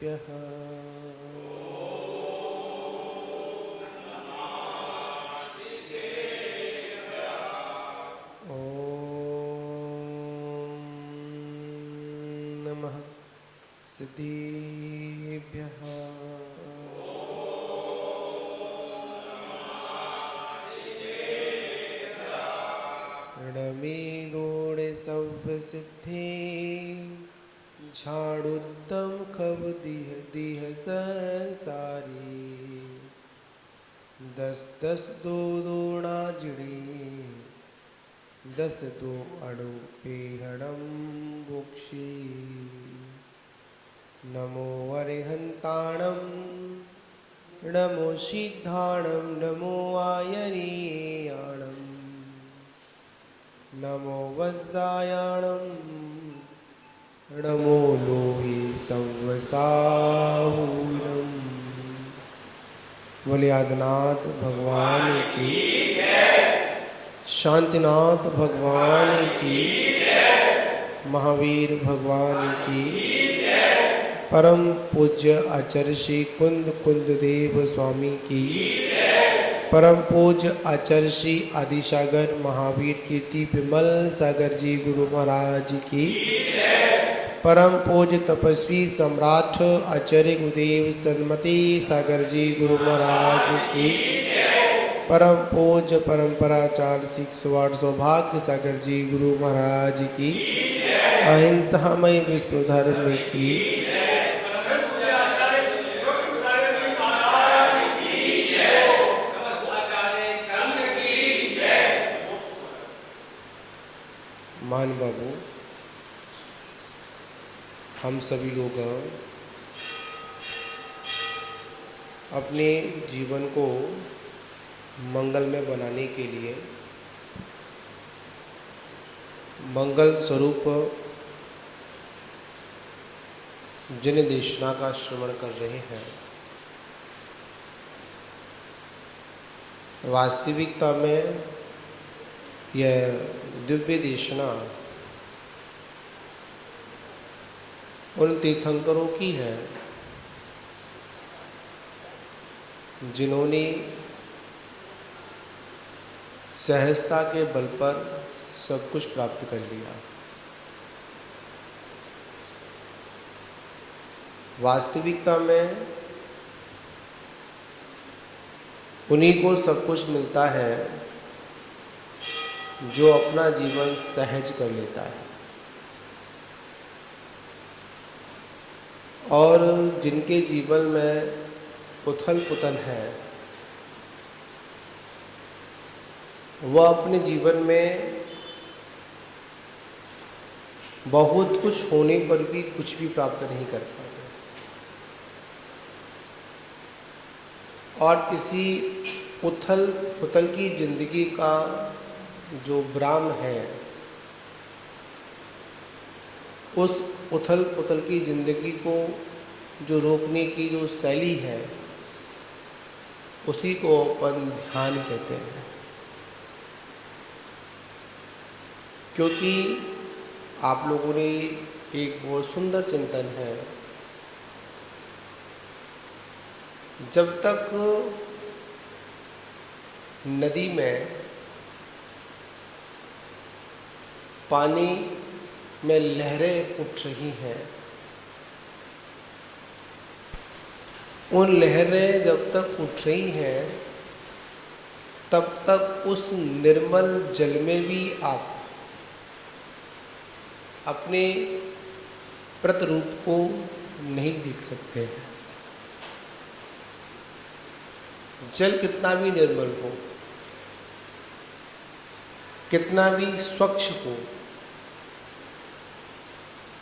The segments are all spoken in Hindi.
श्रीगुरुदेवताभ्यः नमः सिद्धेभ्यः रणमेदोड़े सब सिद्धे झाड़ुत्तम खब दिह दिह संसारी 10 10 दो दोणा जिड़ी 10 दो अणु पेहणम बुक्षी नमो अरिहंताणम नमो सिद्धाणम नमो आयनीयाणम नमो वज्रायाणम नमो लोहि संवसाहूनम। बोले आदिनाथ भगवान की, शांतिनाथ भगवान की, महावीर भगवान की, परम पूज्य आचार्य श्री कुंद कुंददेव स्वामी की, परम पूज्य आचार्य श्री आदिसागर महावीर कीर्ति विमल सागर जी गुरु महाराज की, परम पूज्य तपस्वी सम्राट आचार्य गुरुदेव सन्मति सागर जी गुरु महाराज की, परम पूज्य परंपराचार्य शिक्षवाड़ सौभाग्य सागर जी गुरु महाराज की, अहिंसामय विश्व धर्म की, मान बाबू हम सभी लोग अपने जीवन को मंगलमय बनाने के लिए मंगल स्वरूप जिन देशना का श्रवण कर रहे हैं, वास्तविकता में यह दिव्य देशना उन तीर्थंकरों की है जिन्होंने सहजता के बल पर सब कुछ प्राप्त कर लिया। वास्तविकता में उन्हीं को सब कुछ मिलता है जो अपना जीवन सहज कर लेता है, और जिनके जीवन में उथल पुथल है वह अपने जीवन में बहुत कुछ होने पर भी कुछ भी प्राप्त नहीं कर पाते, और इसी उथल पुथल की जिंदगी का जो ब्राह्म है, उस उथल पुथल की जिंदगी को जो रोकने की जो शैली है उसी को अपन ध्यान कहते हैं। क्योंकि आप लोगों ने एक बहुत सुंदर चिंतन है, जब तक नदी में पानी में लहरें उठ रही हैं, उन लहरें जब तक उठ रही हैं तब तक उस निर्मल जल में भी आप अपने प्रतिरूप को नहीं देख सकते हैं। जल कितना भी निर्मल हो, कितना भी स्वच्छ हो,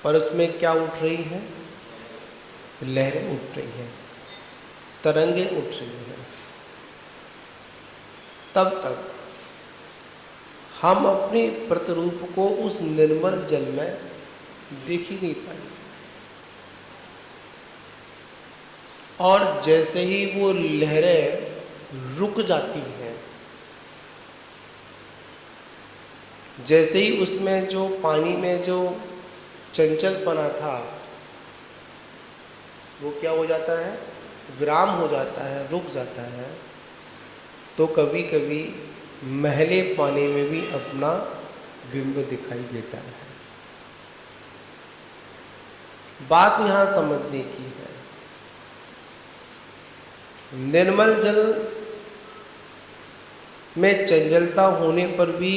पर उसमें क्या उठ रही है? लहरें उठ रही हैं, तरंगें उठ रही हैं। तब तक हम अपने प्रतिरूप को उस निर्मल जल में देख ही नहीं पाएंगे, और जैसे ही वो लहरें रुक जाती हैं, जैसे ही उसमें जो पानी में जो चंचलपना था वो क्या हो जाता है, विराम हो जाता है, रुक जाता है, तो कभी कभी महले पानी में भी अपना बिंब दिखाई देता है। बात यहां समझने की है, निर्मल जल में चंचलता होने पर भी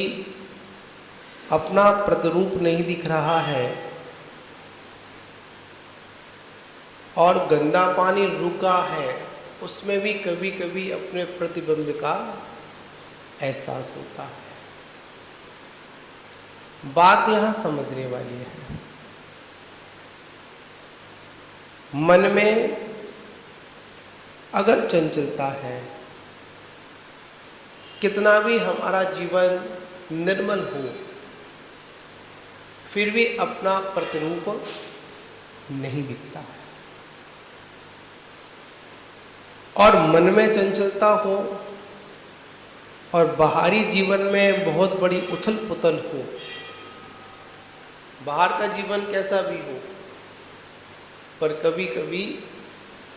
अपना प्रतिरूप नहीं दिख रहा है, और गंदा पानी रुका है, उसमें भी कभी कभी अपने प्रतिबिंब का एहसास होता है। बात यहां समझने वाली है। मन में अगर चंचलता है, कितना भी हमारा जीवन निर्मल हो, फिर भी अपना प्रतिरूप नहीं दिखता है। और मन में चंचलता हो और बाहरी जीवन में बहुत बड़ी उथल पुथल हो, बाहर का जीवन कैसा भी हो, पर कभी कभी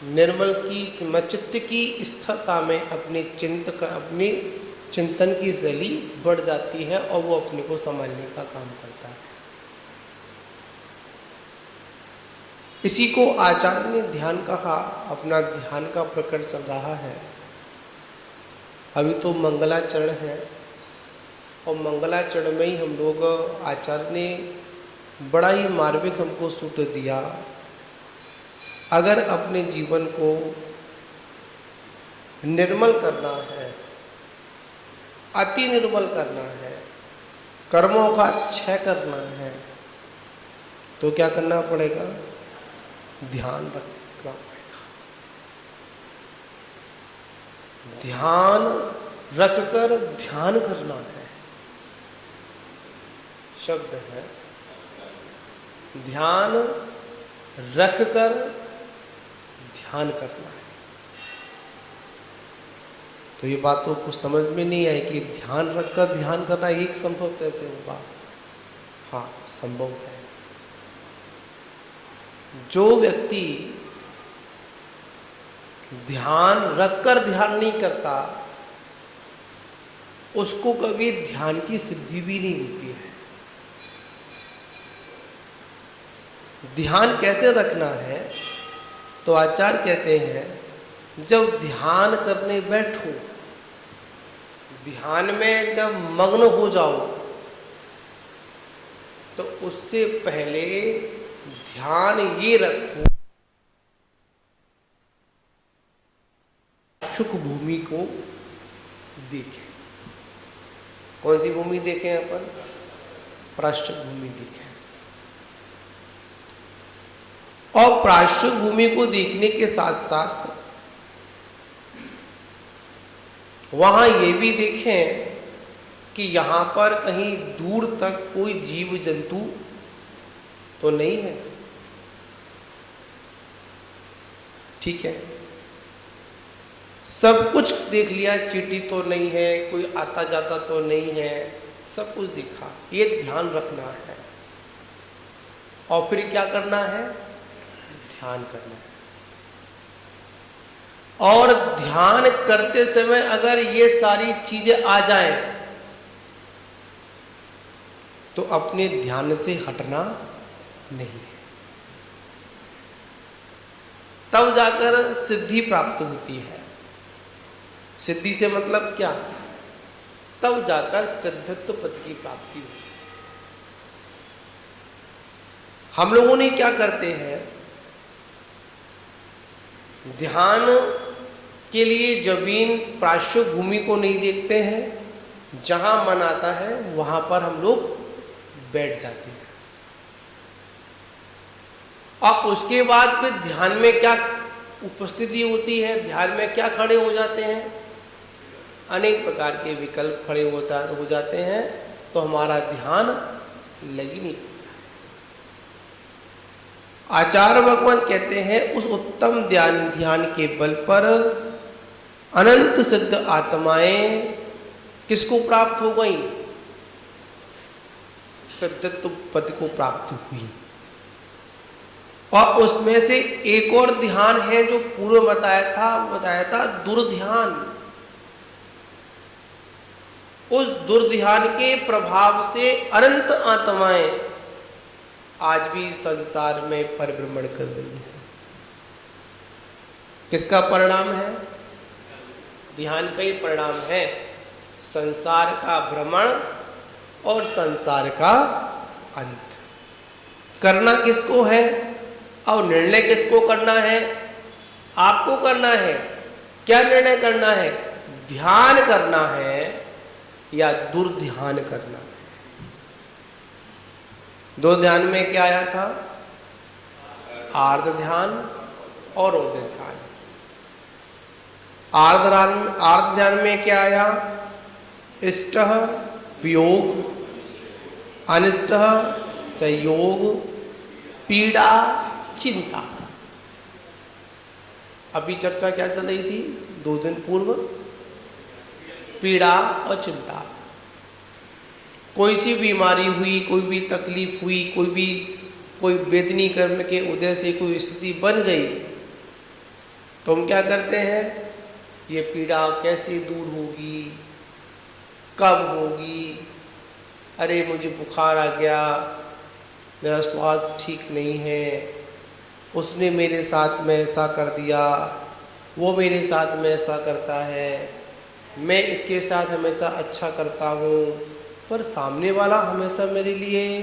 निर्मल की चित्त की स्थिरता में अपने चिंतन की शैली बढ़ जाती है और वो अपने को संभालने का काम करता है। इसी को आचार्य ने ध्यान कहा। अपना ध्यान का प्रकरण चल रहा है, अभी तो मंगलाचरण है, और मंगलाचरण में ही हम लोग, आचार्य ने बड़ा ही मार्मिक हमको सूत्र दिया। अगर अपने जीवन को निर्मल करना है, अति निर्मल करना है, कर्मों का क्षय करना है, तो क्या करना पड़ेगा, ध्यान रखना पड़ेगा। ध्यान रखकर ध्यान करना है, शब्द है, ध्यान रखकर ध्यान करना है। तो ये बात तो कुछ समझ में नहीं आई कि ध्यान रखकर ध्यान करना एक संभव कैसे होगा। हाँ, संभव है। जो व्यक्ति ध्यान रखकर ध्यान नहीं करता, उसको कभी ध्यान की सिद्धि भी नहीं होती है। ध्यान कैसे रखना है, तो आचार्य कहते हैं, जब ध्यान करने बैठो, ध्यान में जब मग्न हो जाओ, तो उससे पहले ध्यान ये रखो, शुक भूमि को देखें। कौन सी भूमि देखें अपन? प्राश्चित भूमि देखें। और प्राश्चित भूमि को देखने के साथ साथ वहां ये भी देखें कि यहां पर कहीं दूर तक कोई जीव जंतु तो नहीं है। ठीक है, सब कुछ देख लिया, चींटी तो नहीं है, कोई आता जाता तो नहीं है, सब कुछ दिखा, ये ध्यान रखना है। और फिर क्या करना है? ध्यान करना है। और ध्यान करते समय अगर ये सारी चीजें आ जाएं, तो अपने ध्यान से हटना नहीं है। तब जाकर सिद्धि प्राप्त होती है। सिद्धि से मतलब क्या? तब जाकर सिद्धत्व पद की प्राप्ति होती है। हम लोगों ने क्या करते हैं, ध्यान के लिए जमीन प्राश्य भूमि को नहीं देखते हैं, जहां मन आता है वहां पर हम लोग बैठ जाते हैं। और उसके बाद फिर ध्यान में क्या उपस्थिति होती है, ध्यान में क्या खड़े हो जाते हैं, अनेक प्रकार के विकल्प खड़े हो जाते हैं, तो हमारा ध्यान लग ही नहीं। आचार्य भगवान कहते हैं, उस उत्तम ध्यान के बल पर अनंत सिद्ध आत्माएं किसको प्राप्त हो गई? सिद्धत्व पद को प्राप्त हुई। और उसमें से एक और ध्यान है जो पूर्व बताया था दुर्ध्यान। उस दुर्ध्यान के प्रभाव से अनंत आत्माएं आज भी संसार में परिभ्रमण कर रही है। किसका परिणाम है? ध्यान का ही परिणाम है। संसार का भ्रमण और संसार का अंत। करना किसको है और निर्णय किसको करना है? आपको करना है। क्या निर्णय करना है? ध्यान करना है या दुर्ध्यान करना है। दो ध्यान में क्या आया था? आर्ध ध्यान और उदय ध्यान। आर्ध ध्यान में क्या आया? इष्ट वियोग, अनिष्ट संयोग, पीड़ा, चिंता। अभी चर्चा क्या चल रही थी 2 दिन पूर्व? पीड़ा और चिंता। कोई सी बीमारी हुई, कोई भी तकलीफ हुई, कोई वेदनी कर्म के उदय से कोई स्थिति बन गई, तो हम क्या करते हैं? ये पीड़ा कैसे दूर होगी, कब होगी? अरे मुझे बुखार आ गया, मेरा स्वास्थ्य ठीक नहीं है, उसने मेरे साथ में ऐसा कर दिया, वो मेरे साथ में ऐसा करता है, मैं इसके साथ हमेशा अच्छा करता हूँ, पर सामने वाला हमेशा मेरे लिए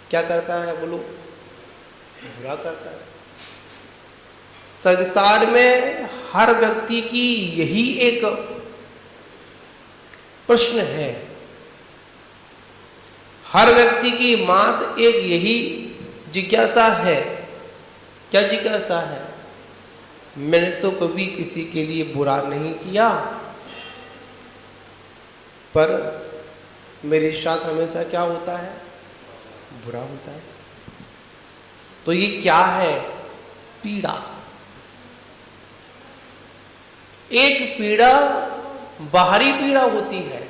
क्या करता है? बोलो, बुरा करता है। संसार में हर व्यक्ति की यही एक प्रश्न है, हर व्यक्ति की मात एक यही जिज्ञासा है। क्या जिज्ञासा है? मैंने तो कभी किसी के लिए बुरा नहीं किया, पर मेरे साथ हमेशा क्या होता है? बुरा होता है। तो ये क्या है? पीड़ा। एक पीड़ा बाहरी पीड़ा होती है,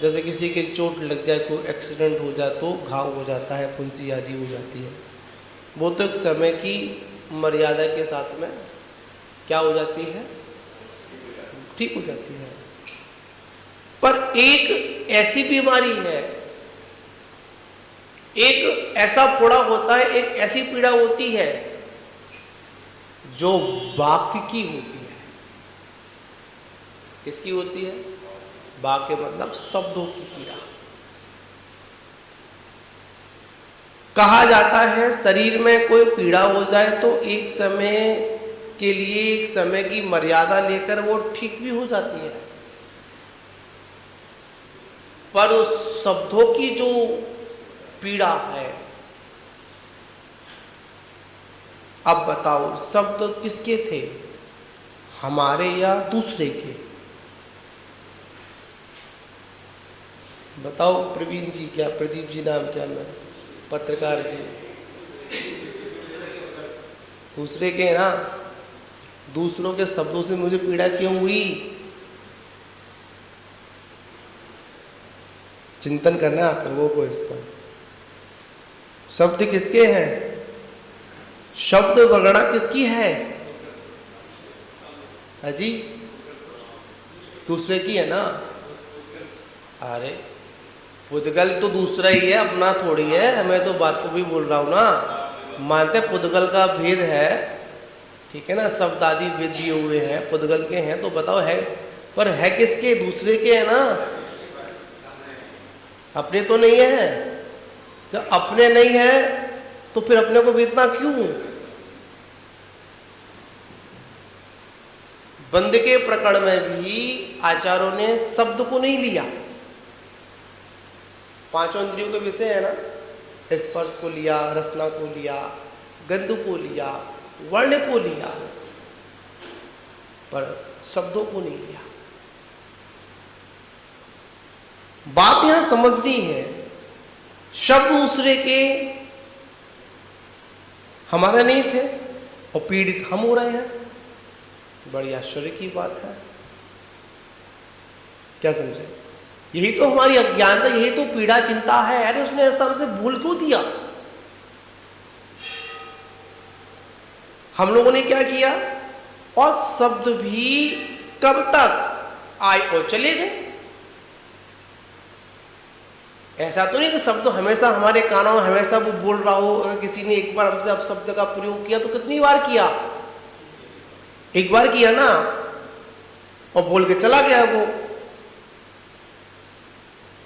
जैसे किसी के चोट लग जाए, कोई एक्सीडेंट हो जाए तो घाव हो जाता है, फुंसी आदि हो जाती है। वो तो एक समय की मर्यादा के साथ में क्या हो जाती है? ठीक हो जाती है। पर एक ऐसी बीमारी है, एक ऐसा फोड़ा होता है, एक ऐसी पीड़ा होती है जो वाक्य की होती है। किसकी होती है? वाक्य मतलब शब्दों की पीड़ा। कहा जाता है शरीर में कोई पीड़ा हो जाए तो एक समय के लिए, एक समय की मर्यादा लेकर वो ठीक भी हो जाती है, पर उस शब्दों की जो पीड़ा है, अब बताओ शब्द किसके थे? हमारे या दूसरे के? बताओ प्रवीण जी, क्या प्रदीप जी नाम क्या है, पत्रकार जी, दूसरे के ना। दूसरों के शब्दों से मुझे पीड़ा क्यों हुई? चिंतन करना आप लोगों को इस पर। शब्द किसके हैं? शब्द वगड़ा किसकी है? अजी दूसरे की है ना। अरे पुद्गल तो दूसरा ही है, अपना थोड़ी है। मैं तो बात को भी बोल रहा हूं ना। मानते पुद्गल का भेद है, ठीक है ना, शब्द आदि भेद दिए हुए हैं, पुद्गल के हैं, तो बताओ है, पर है किसके? दूसरे के है ना, अपने तो नहीं है। जब अपने नहीं है तो फिर अपने को बेचना क्यों? बंद के प्रकरण में भी आचार्यों ने शब्द को नहीं लिया। पांचों इंद्रियों के विषय है ना, स्पर्श को लिया, रसना को लिया, गंध को लिया, वर्ण को लिया, पर शब्दों को नहीं लिया। बात यहां समझनी है, शब्द दूसरे के हमारे नहीं थे और पीड़ित हम हो रहे हैं। बड़ी आश्चर्य की बात है। क्या समझे? यही तो हमारी अज्ञानता, यही तो पीड़ा चिंता है। अरे उसने ऐसा हमसे भूल क्यों दिया? हम लोगों ने क्या किया, और शब्द भी कब तक आए और चले गए। ऐसा तो नहीं कि शब्द हमेशा हमारे कानों में हमेशा वो बोल रहा हो। अगर किसी ने एक बार हमसे अब शब्द का प्रयोग किया तो कितनी बार किया, एक बार किया ना, और बोल के चला गया वो।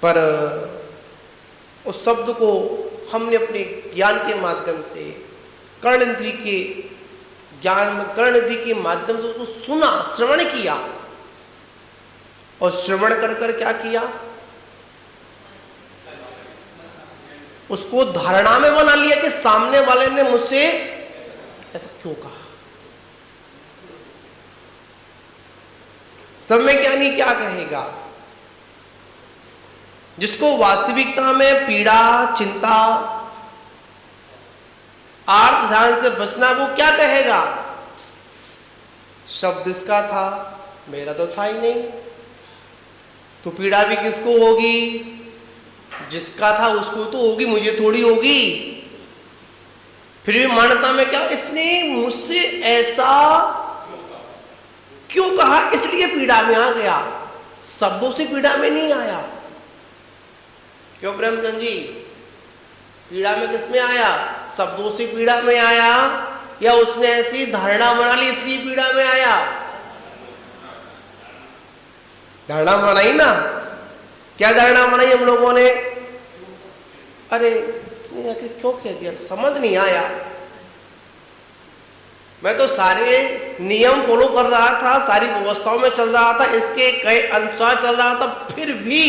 पर उस शब्द को हमने अपने ज्ञान के माध्यम से, कर्ण इंद्रिय के ज्ञान, कर्ण इंद्रिय के माध्यम से उसको सुना, श्रवण किया, और श्रवण कर कर क्या किया, उसको धारणा में बना लिया कि सामने वाले ने मुझसे ऐसा क्यों कहा। समय ज्ञानी क्या कहेगा, जिसको वास्तविकता में पीड़ा, चिंता, आर्थ ध्यान से बचना, वो क्या कहेगा, शब्द इसका था, मेरा तो था ही नहीं, तो पीड़ा भी किसको होगी, जिसका था उसको तो होगी, मुझे थोड़ी होगी। फिर भी मान्यता में क्या, इसने मुझसे ऐसा क्यों कहा, इसलिए पीड़ा में आ गया, शब्दों से पीड़ा में नहीं आया। क्यों प्रेमचंद जी, पीड़ा में किस में आया, शब्दों से पीड़ा में आया, या उसने ऐसी धारणा बना ली इसलिए पीड़ा में आया। धारणा बनाई ना, क्या धारणा बनाई हम लोगों ने, अरे इसने आखिर क्यों कह दिया, समझ नहीं आया। मैं तो सारे नियम फॉलो कर रहा था, सारी व्यवस्थाओं में चल रहा था, इसके कई अनुसार चल रहा था, फिर भी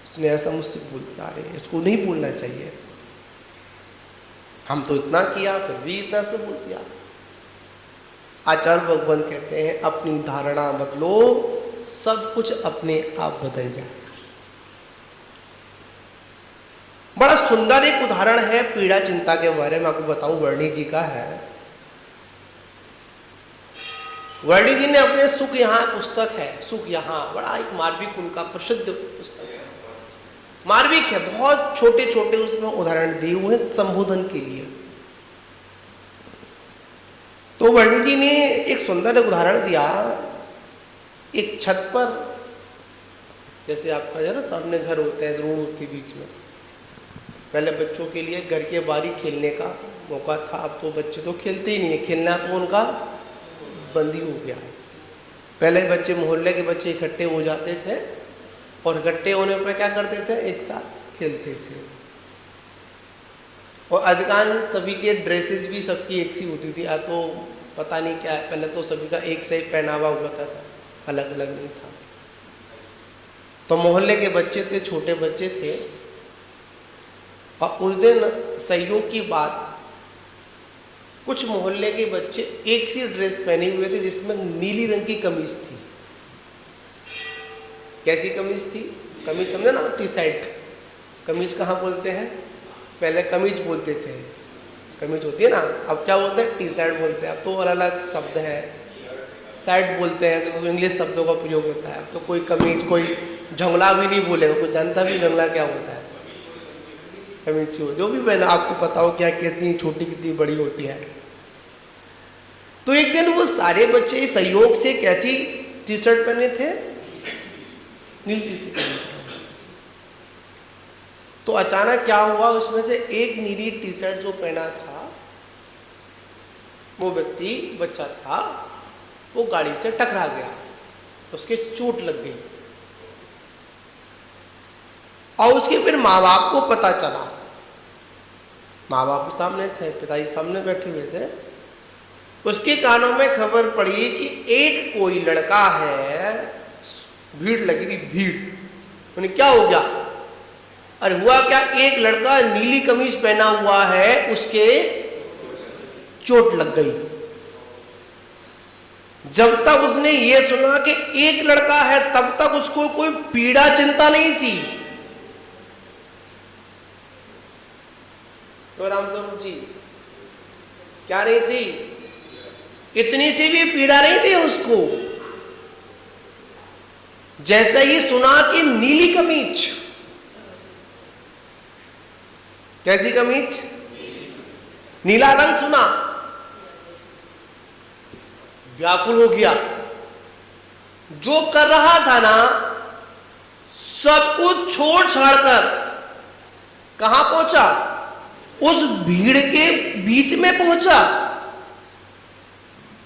उसने ऐसा मुझसे बोल दिया, अरे इसको नहीं बोलना चाहिए, हम तो इतना किया फिर भी इतना से बोल दिया। आचार्य भगवान कहते हैं, अपनी धारणा बदलो, सब कुछ अपने आप बदल जाए। बड़ा सुंदर एक उदाहरण है पीड़ा चिंता के बारे में, आपको बताऊं, वर्णी जी का है। वर्णी जी ने अपने सुख यहाँ पुस्तक है, सुख यहाँ, बड़ा एक मार्मिक उनका प्रसिद्ध पुस्तक है, मार्मिक है, बहुत छोटे छोटे उसमें उदाहरण दिए हुए हैं संबोधन के लिए। तो वर्णी जी ने एक सुंदर उदाहरण दिया, एक छत पर, जैसे आपका जो है ना सामने घर होते हैं, रोड होती है बीच में, पहले बच्चों के लिए घर के बाहर खेलने का मौका था, अब तो बच्चे तो खेलते ही नहीं है, खेलना तो उनका बंदी हो गया है। पहले बच्चे, मोहल्ले के बच्चे इकट्ठे हो जाते थे, और इकट्ठे होने पर क्या करते थे, एक साथ खेलते थे, और अधिकांश सभी के ड्रेसेस भी सबकी एक सी होती थी, या तो पता नहीं क्या है, पहले तो सभी का एक से ही पहनावा होता था, अलग अलग नहीं था। तो मोहल्ले के बच्चे थे, छोटे बच्चे थे, और उस दिन संयोग की बात, कुछ मोहल्ले के बच्चे एक सी ड्रेस पहने हुए थे जिसमें नीली रंग की कमीज थी। कैसी कमीज थी, कमीज समझे ना, टी शर्ट, कमीज कहाँ बोलते हैं, पहले कमीज बोलते थे, कमीज होती है ना, अब क्या बोलते हैं, टी शर्ट बोलते हैं, अब तो अलग अलग शब्द है, शर्ट बोलते हैं, तो इंग्लिश शब्दों का प्रयोग होता है। तो कोई कमीज, कोई झंगला भी नहीं बोलेगा, कोई जानता भी झंगला क्या होता है, कमीज जो भी पहना, आपको पता हो क्या, कितनी छोटी कितनी बड़ी होती है। तो एक दिन वो सारे बच्चे सहयोग से कैसी टी शर्ट पहने थे, नीली सी पहने थे। तो अचानक क्या हुआ, उसमें से एक नीली टी शर्ट जो पहना था, वो व्यक्ति, बच्चा था, वो गाड़ी से टकरा गया, उसके चोट लग गई, और उसके फिर माँ बाप को पता चला, माँ बाप सामने थे, पिताजी सामने बैठे हुए थे, उसके कानों में खबर पड़ी कि एक कोई लड़का है, भीड़ लगी थी, भीड़, उन्हें क्या हो गया, अरे हुआ क्या, एक लड़का नीली कमीज पहना हुआ है, उसके चोट लग गई। जब तक उसने ये सुना कि एक लड़का है, तब तक उसको कोई पीड़ा चिंता नहीं थी। तो रामस्वरूप जी क्या नहीं थी, इतनी सी भी पीड़ा नहीं थी उसको। जैसे ही सुना कि नीली कमीज, कैसी कमीज, नीला रंग सुना, व्याकुल हो गया। जो कर रहा था ना, सब कुछ छोड़ छाड़कर कहां पहुंचा? उस भीड़ के बीच में पहुंचा।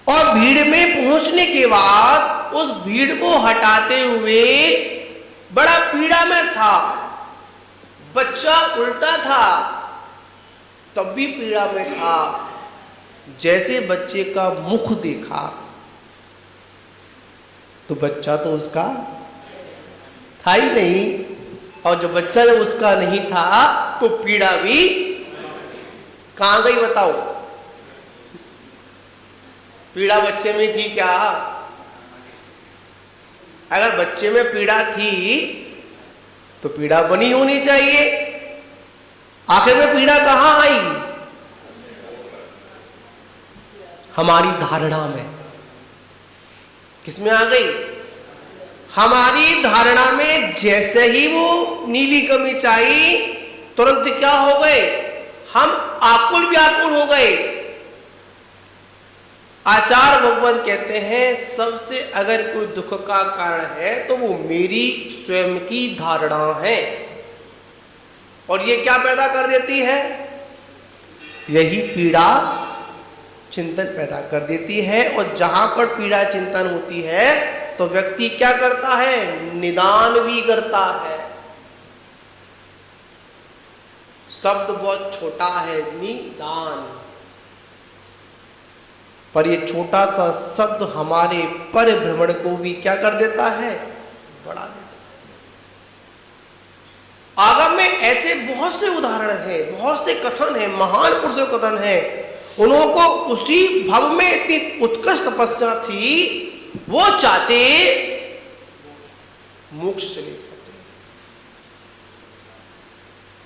और भीड़ में पहुंचने के बाद उस भीड़ को हटाते हुए बड़ा पीड़ा में था। बच्चा उल्टा था, तब भी पीड़ा में था। जैसे बच्चे का मुख देखा तो बच्चा तो उसका था ही नहीं, और जो बच्चा जब उसका नहीं था तो पीड़ा भी कहां गई बताओ? पीड़ा बच्चे में थी क्या? अगर बच्चे में पीड़ा थी तो पीड़ा बनी होनी चाहिए। आखिर में पीड़ा कहां आई? हमारी धारणा में। किसमें आ गई? हमारी धारणा में। जैसे ही वो नीली कमीज आई, तुरंत क्या हो गए? हम आकुल व्याकुल हो गए। आचार्य भगवान कहते हैं, सबसे अगर कोई दुख का कारण है तो वो मेरी स्वयं की धारणा है। और ये क्या पैदा कर देती है? यही पीड़ा चिंतन पैदा कर देती है। और जहां पर पीड़ा चिंतन होती है तो व्यक्ति क्या करता है? निदान भी करता है। शब्द बहुत छोटा है, निदान, पर ये छोटा सा शब्द हमारे परिभ्रमण को भी क्या कर देता है? बढ़ा देता है। आगम में ऐसे बहुत से उदाहरण हैं, बहुत से कथन हैं, महान पुरुषों के कथन हैं। उन्हों को उसी भव में इतनी उत्कृष्ट तपस्या थी, वो चाहते मोक्ष चले जाते,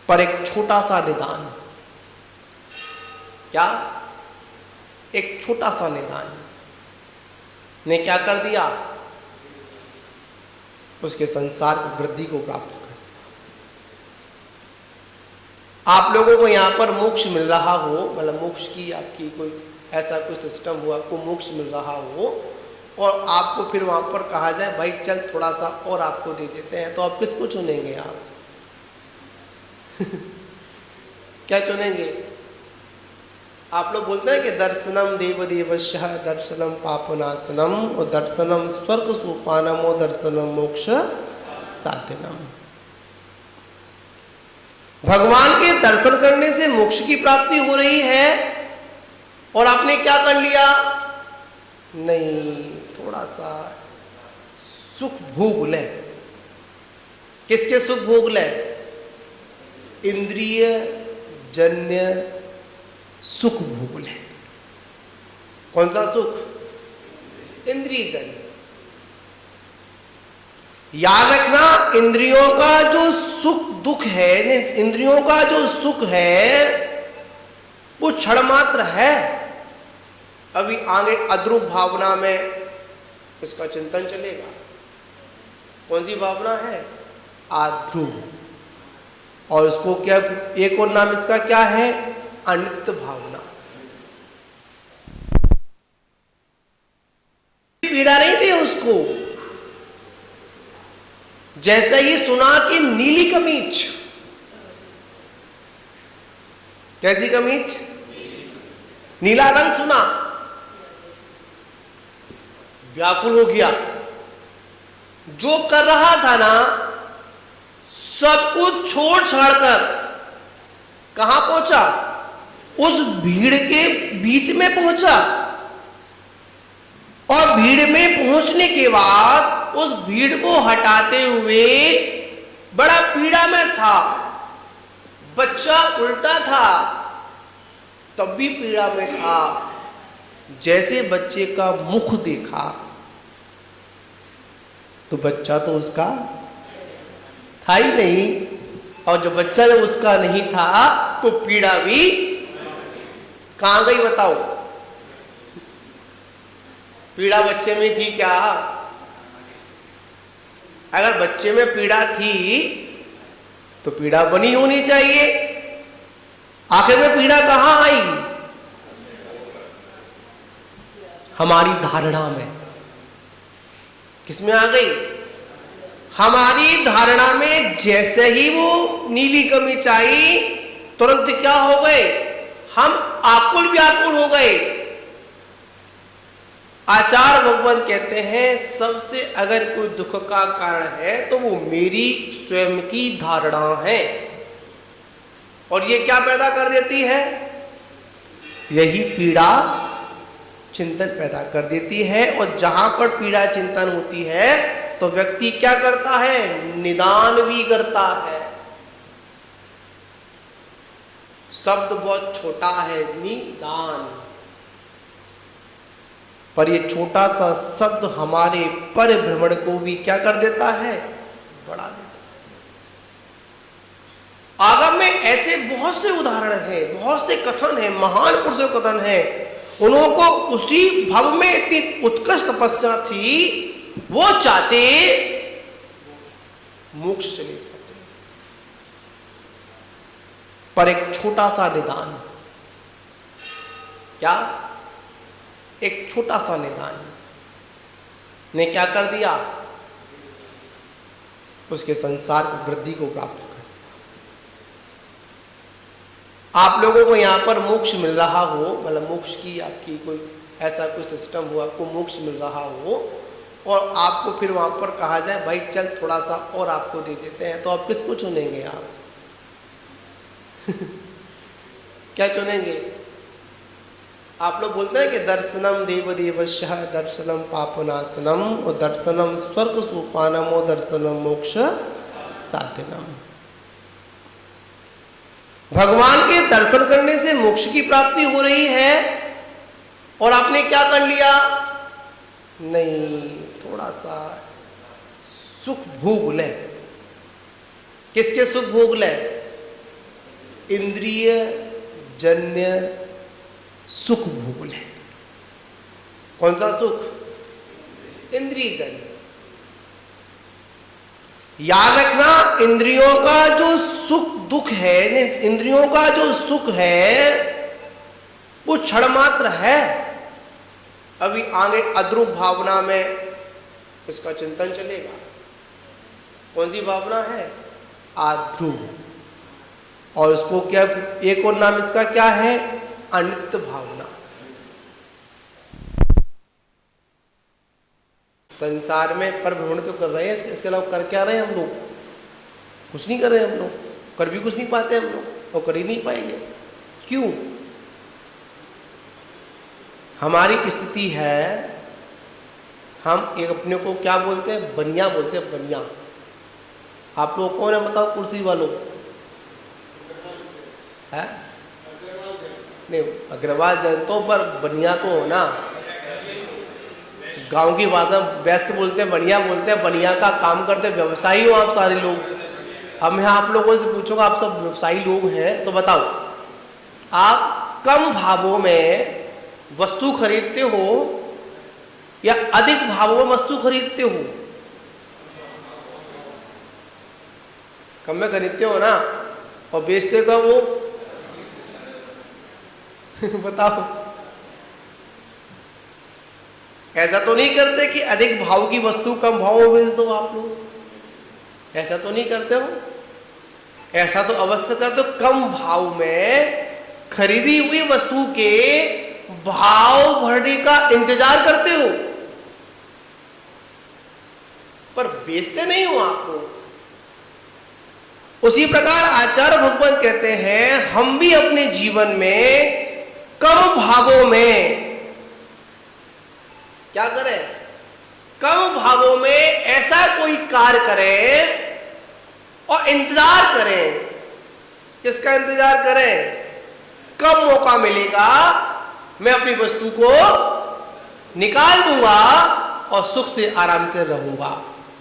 पर एक छोटा सा निदान। क्या? एक छोटा सा निदान ने क्या कर दिया? उसके संसार की वृद्धि को प्राप्त कर। आप लोगों को यहां पर मोक्ष मिल रहा हो, मतलब मोक्ष की आपकी कोई ऐसा कोई सिस्टम हुआ, आपको मोक्ष मिल रहा हो, और आपको फिर वहां पर कहा जाए भाई चल थोड़ा सा और आपको दे देते हैं, तो आप किसको चुनेंगे? आप क्या चुनेंगे? आप लोग बोलते हैं कि दर्शनम देवदेवस्य दर्शनम पापनाशनम और दर्शनम स्वर्ग सोपानम और दर्शनम मोक्ष साधनम। भगवान के दर्शन करने से मोक्ष की प्राप्ति हो रही है, और आपने क्या कर लिया? नहीं, थोड़ा सा सुख भोग ले। किसके सुख भोग ले? इंद्रिय जन्य सुख भोग ले। कौन सा सुख? इंद्रिय जन्य। याद रखना, इंद्रियों का जो सुख दुख है, इंद्रियों का जो सुख है वो क्षण मात्र है। अभी आगे अद्रुप भावना में इसका चिंतन चलेगा। कौन सी भावना है? आद्रुप। और उसको क्या, एक और नाम इसका क्या है? अनित्य भावना। पीड़ा नहीं थी उसको। जैसे ही सुना कि नीली कमीज, कैसी कमीज? नीला रंग सुना, व्याकुल हो गया। जो कर रहा था ना, सब कुछ छोड़ छाड़कर कहां पहुंचा? उस भीड़ के बीच में पहुंचा। और भीड़ में पहुंचने के बाद उस भीड़ को हटाते हुए बड़ा पीड़ा में था। बच्चा उल्टा था, तब भी पीड़ा में था। जैसे बच्चे का मुख देखा तो बच्चा तो उसका था ही नहीं, और जो बच्चा जब उसका नहीं था तो पीड़ा भी कहां गई बताओ? पीड़ा बच्चे में थी क्या? अगर बच्चे में पीड़ा थी तो पीड़ा बनी होनी चाहिए। आखिर में पीड़ा कहां आई? हमारी धारणा में। किसमें आ गई? हमारी धारणा में। जैसे ही वो नीली कमीज आई तुरंत क्या हो गए? हम आकुल व्याकुल हो गए। आचार्य भगवान कहते हैं सबसे अगर कोई दुख का कारण है तो वो मेरी स्वयं की धारणा है। और ये क्या पैदा कर देती है? यही पीड़ा चिंतन पैदा कर देती है। और जहां पर पीड़ा चिंतन होती है तो व्यक्ति क्या करता है? निदान भी करता है। शब्द बहुत छोटा है, निदान, पर ये छोटा सा शब्द हमारे परिभ्रमण को भी क्या कर देता है? बढ़ा देता है। आगम में ऐसे बहुत से उदाहरण हैं, बहुत से कथन हैं, महान पुरुषों के कथन हैं। उनको उसी भव में इतनी उत्कृष्ट तपस्या थी, वो चाहते मोक्ष चले जाते, पर एक छोटा सा निदान, क्या? एक छोटा सा निदान ने क्या कर दिया? उसके संसार की वृद्धि को प्राप्त कर। आप लोगों को यहां पर मोक्ष मिल रहा हो, मतलब मोक्ष की आपकी कोई ऐसा कोई सिस्टम हो, आपको मोक्ष मिल रहा हो और आपको फिर वहां पर कहा जाए भाई चल थोड़ा सा और आपको दे देते हैं, तो आप किसको चुनेंगे? आप क्या चुनेंगे? आप लोग बोलते हैं कि दर्शनम देव देवस्य, दर्शनम पापनाशनम, और दर्शनम स्वर्ग सोपानम, और दर्शनम मोक्ष साधनम। भगवान के दर्शन करने से मोक्ष की प्राप्ति हो रही है और आपने क्या कर लिया? नहीं, थोड़ा सा सुख भोग ले। किसके सुख भोग ले? इंद्रिय जन्य सुख भोग ले। कौन सा सुख? इंद्रिय जन्य। याद रखना, इंद्रियों का जो सुख दुख है, इंद्रियों का जो सुख है वो क्षण मात्र है। अभी आगे अद्रुप भावना में इसका चिंतन चलेगा। कौन सी भावना है? आद्रुप। और उसको क्या, एक और नाम इसका क्या है? अनित्य भावना। संसार में पर भ्रमण तो कर रहे हैं, इसके अलावा कर क्या रहे हैं हम लोग? कुछ नहीं कर रहे हम लोग, कर भी कुछ नहीं पाते हम लोग, और कर ही नहीं पाएंगे। क्यों? हमारी स्थिति है, हम एक अपने को क्या बोलते हैं? बनिया बोलते हैं, बनिया। आप लोग कौन है बताओ? कुर्सी वालों है? नहीं, अग्रवाल जनतों पर बनिया तो हो ना। गांव की भाषा वैसे बोलते हैं, बनिया बोलते हैं। बनिया का काम करते व्यवसायी हो आप सारे लोग। अब मैं आप लोगों से पूछूंगा, आप सब व्यवसायी लोग हैं, तो बताओ आप कम भावों में वस्तु खरीदते हो या अधिक भावों में वस्तु खरीदते हो? कम में खरीदते हो ना, और बेचते कब हो? बताओ। ऐसा तो नहीं करते कि अधिक भाव की वस्तु कम भाव में बेच दो आप लोग? ऐसा तो नहीं करते हो? ऐसा तो अवश्य करते हो। कम भाव में खरीदी हुई वस्तु के भाव बढ़ने का इंतजार करते हो, पर बेचते नहीं हो आप लोग। उसी प्रकार आचार्य भगवान कहते हैं हम भी अपने जीवन में कम भावों में क्या करें? कम भावों में ऐसा कोई कार्य करें और इंतजार करें। किसका इंतजार करें? कब मौका मिलेगा मैं अपनी वस्तु को निकाल दूंगा और सुख से आराम से रहूंगा।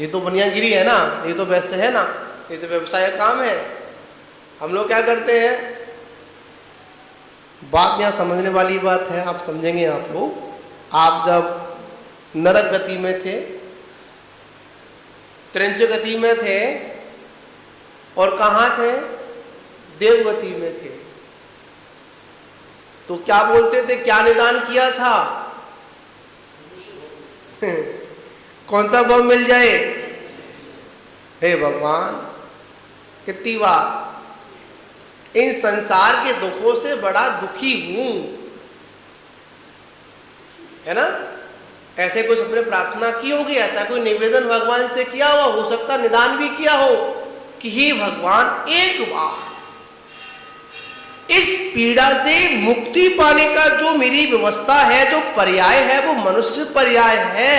ये तो बनियागिरी है ना, ये तो वैसे है ना, ये तो व्यवसाय काम है। हम लोग क्या करते हैं? बात यहां समझने वाली बात है, आप समझेंगे आप लोग। आप जब नरक गति में थे, त्रिंच गति में थे, और कहां थे? देवगति में थे, तो क्या बोलते थे? क्या निदान किया था? कौन सा भव मिल जाए? हे भगवान, कितनी बार इन संसार के दुखों से बड़ा दुखी हूं, है ना? ऐसे कुछ अपने प्रार्थना की होगी, ऐसा कोई निवेदन भगवान से किया हुआ, हो सकता निदान भी किया हो कि हे भगवान, एक बार इस पीड़ा से मुक्ति पाने का जो मेरी व्यवस्था है, जो पर्याय है, वो मनुष्य पर्याय है,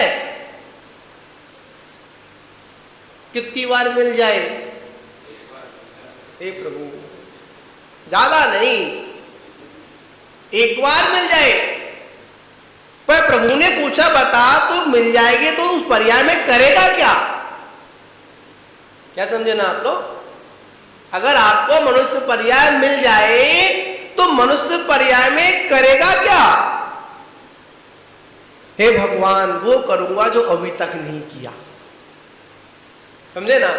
कितनी बार मिल जाए? हे प्रभु, ज्यादा नहीं, एक बार मिल जाए। पर प्रभु ने पूछा, बता तो मिल जाएगी तो उस पर्याय में करेगा क्या? क्या समझे ना आप लोग? अगर आपको मनुष्य पर्याय मिल जाए तो मनुष्य पर्याय में करेगा क्या? हे भगवान, वो करूंगा जो अभी तक नहीं किया। समझे ना?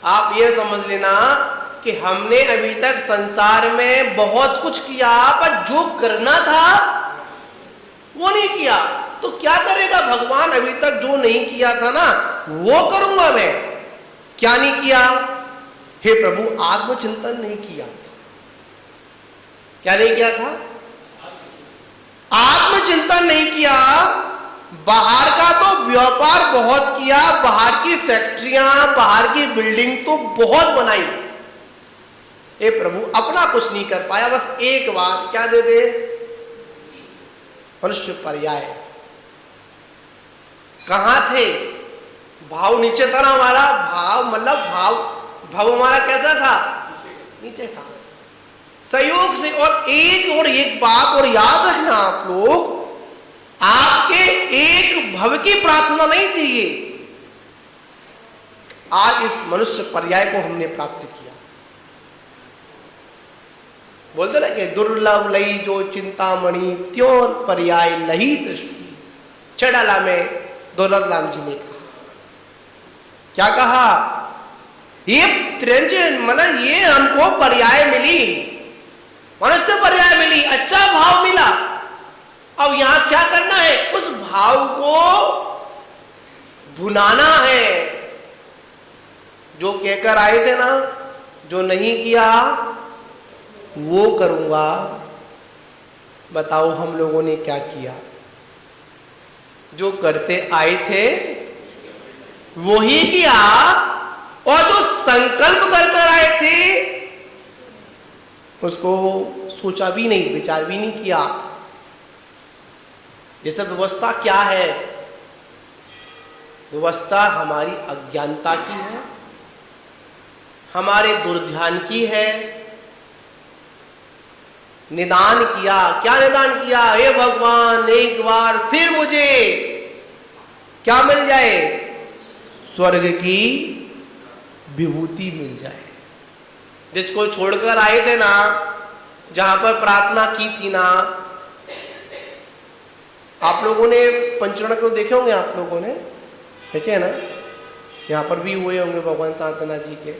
आप ये समझ लेना कि हमने अभी तक संसार में बहुत कुछ किया, पर जो करना था वो नहीं किया। तो क्या करेगा भगवान? अभी तक जो नहीं किया था ना, वो करूंगा मैं। क्या नहीं किया? हे प्रभु, आत्मचिंतन नहीं किया। क्या नहीं किया था? आत्मचिंतन नहीं किया। बाहर का तो व्यापार बहुत किया, बाहर की फैक्ट्रियां, बाहर की बिल्डिंग तो बहुत बनाई। हे प्रभु, अपना कुछ नहीं कर पाया। बस एक बार क्या दे दे? मनुष्य पर्याय। कहां थे? भाव नीचे था ना हमारा। भाव मतलब भाव हमारा कैसा था? नीचे था। सहयोग से। और एक बात और याद रखना आप लोग, आपके एक भव की प्रार्थना नहीं थी ये। आज इस मनुष्य पर्याय को हमने प्राप्त किया। बोलते ना कि दुर्लभ लई जो चिंतामणि, त्यों पर्याय लही दृष्टि। छड़ाला में दौलत राम जी ने कहा, क्या कहा? ये त्रिंजन मतलब ये हमको पर्याय मिली, मनुष्य पर्याय मिली, अच्छा भाव मिला। अब यहां क्या करना है? उस भाव को भुनाना है। जो कहकर आए थे ना, जो नहीं किया वो करूंगा। बताओ हम लोगों ने क्या किया? जो करते आए थे वो ही किया, और जो संकल्प कर आए थे उसको सोचा भी नहीं, विचार भी नहीं किया। ये सब व्यवस्था क्या है? व्यवस्था हमारी अज्ञानता की है, हमारे दुर्ध्यान की है। निदान किया। क्या निदान किया? हे भगवान, एक बार फिर मुझे क्या मिल जाए? स्वर्ग की विभूति मिल जाए। जिसको छोड़कर आए थे ना, जहां पर प्रार्थना की थी ना, आप लोगों ने पंचरण को देखे होंगे, आप लोगों ने देखे है ना? यहां पर भी हुए होंगे भगवान शांतनाथ जी के।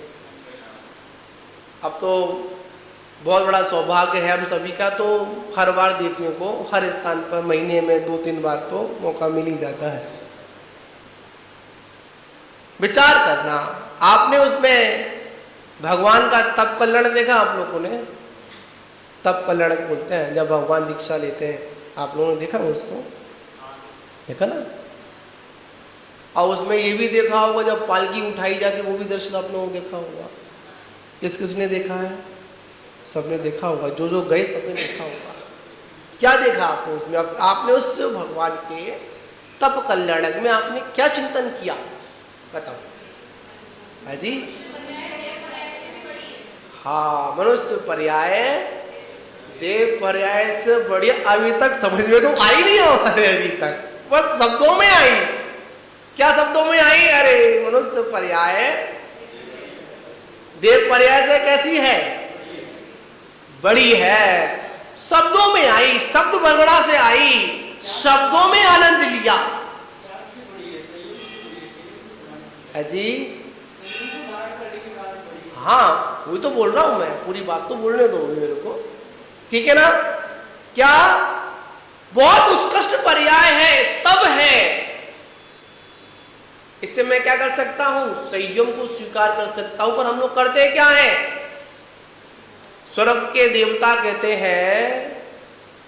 अब तो बहुत बड़ा सौभाग्य है हम सभी का, तो हर बार देखने को, हर स्थान पर महीने में 2-3 बार तो मौका मिल ही जाता है। विचार करना, आपने उसमें भगवान का तप कल्याण देखा? आप लोगों ने तप कल्याण बोलते हैं जब भगवान दीक्षा लेते हैं, आप लोगों ने देखा उसको? देखा ना? और उसमें ये भी देखा होगा जब पालकी उठाई जाती है, वो भी दृश्य आप लोगों ने देखा होगा। किसने देखा है? सबने देखा होगा। जो जो गए सबने देखा होगा। क्या देखा आपने उसमें? आपने उस भगवान के तप कल्याणक में आपने क्या चिंतन किया? बताओ है जी। हाँ, मनुष्य पर्याय देव पर्याय से बढ़िया अभी तक समझ में तो आई नहीं हमारे, अभी तक बस शब्दों में आई। क्या शब्दों में आई? अरे मनुष्य पर्याय देव पर्याय से कैसी है? बड़ी है। शब्दों में आई, शब्द बरगड़ा से आई, शब्दों में आनंद लिया है जी। हाँ, वही तो बोल रहा हूं मैं, पूरी बात तो बोलने दो मेरे को, ठीक है ना? क्या बहुत उत्कृष्ट पर्याय है, तब है इससे मैं क्या कर सकता हूं? संयम को स्वीकार कर सकता हूं। पर हम लोग करते क्या है? स्वर्ग के देवता कहते हैं,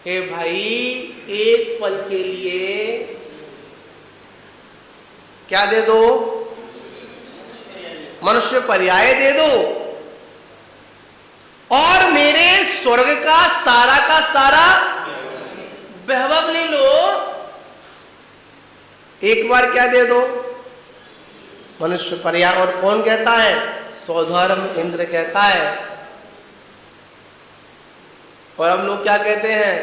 हे भाई एक पल के लिए क्या दे दो? मनुष्य पर्याय दे दो और मेरे स्वर्ग का सारा वैभव ले लो। एक बार क्या दे दो? मनुष्य पर्याय। और कौन कहता है? सौधर्म इंद्र कहता है। और हम लोग क्या कहते हैं?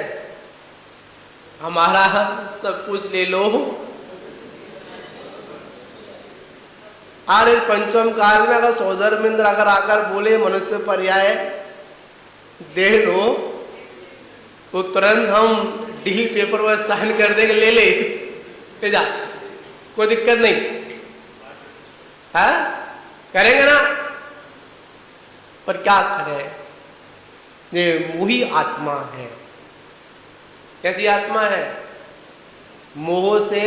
हमारा सब कुछ ले लो। आज पंचम काल में अगर सौधर्म इंद्र अगर आकर बोले मनुष्य पर्याय दे दो, तो तुरंत हम डील पेपर पर साइन कर देंगे, ले जा, कोई दिक्कत नहीं है, करेंगे ना। पर क्या करें? ये मोही आत्मा है। कैसी आत्मा है? मोह से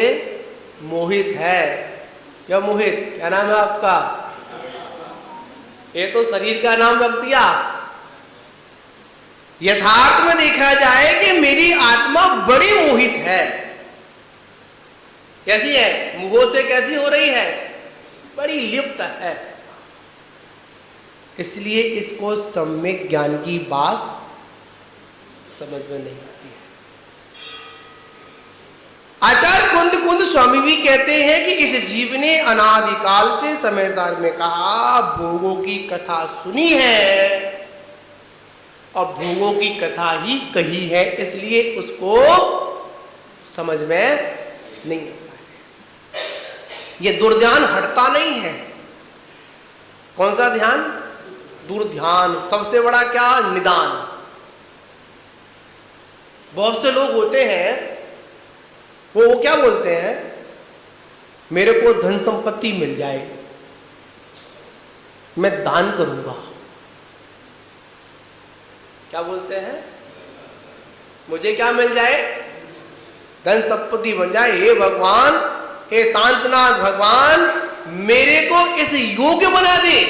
मोहित है। क्या मोहित? क्या नाम है आपका? ये तो शरीर का नाम रख दिया। यथार्थ में देखा जाए कि मेरी आत्मा बड़ी मोहित है। कैसी है? मोह से कैसी हो रही है? बड़ी लिप्त है। इसलिए इसको सम्यक ज्ञान की बात समझ में नहीं आती है। आचार्य कुंद स्वामी भी कहते हैं कि इस जीव ने अनादिकाल से समय सार में कहा, भोगों की कथा सुनी है और भोगों की कथा ही कही है, इसलिए उसको समझ में नहीं आता है। ये दुर्ध्यान हटता नहीं है। कौन सा ध्यान? दुर्ध्यान। सबसे बड़ा क्या? निदान। बहुत से लोग होते हैं, वो क्या बोलते हैं? मेरे को धन संपत्ति मिल जाए, मैं दान करूंगा। क्या बोलते हैं? मुझे क्या मिल जाए? धन संपत्ति बन जाए। हे भगवान, हे शांतनाथ भगवान, मेरे को इस योग्य बना दे।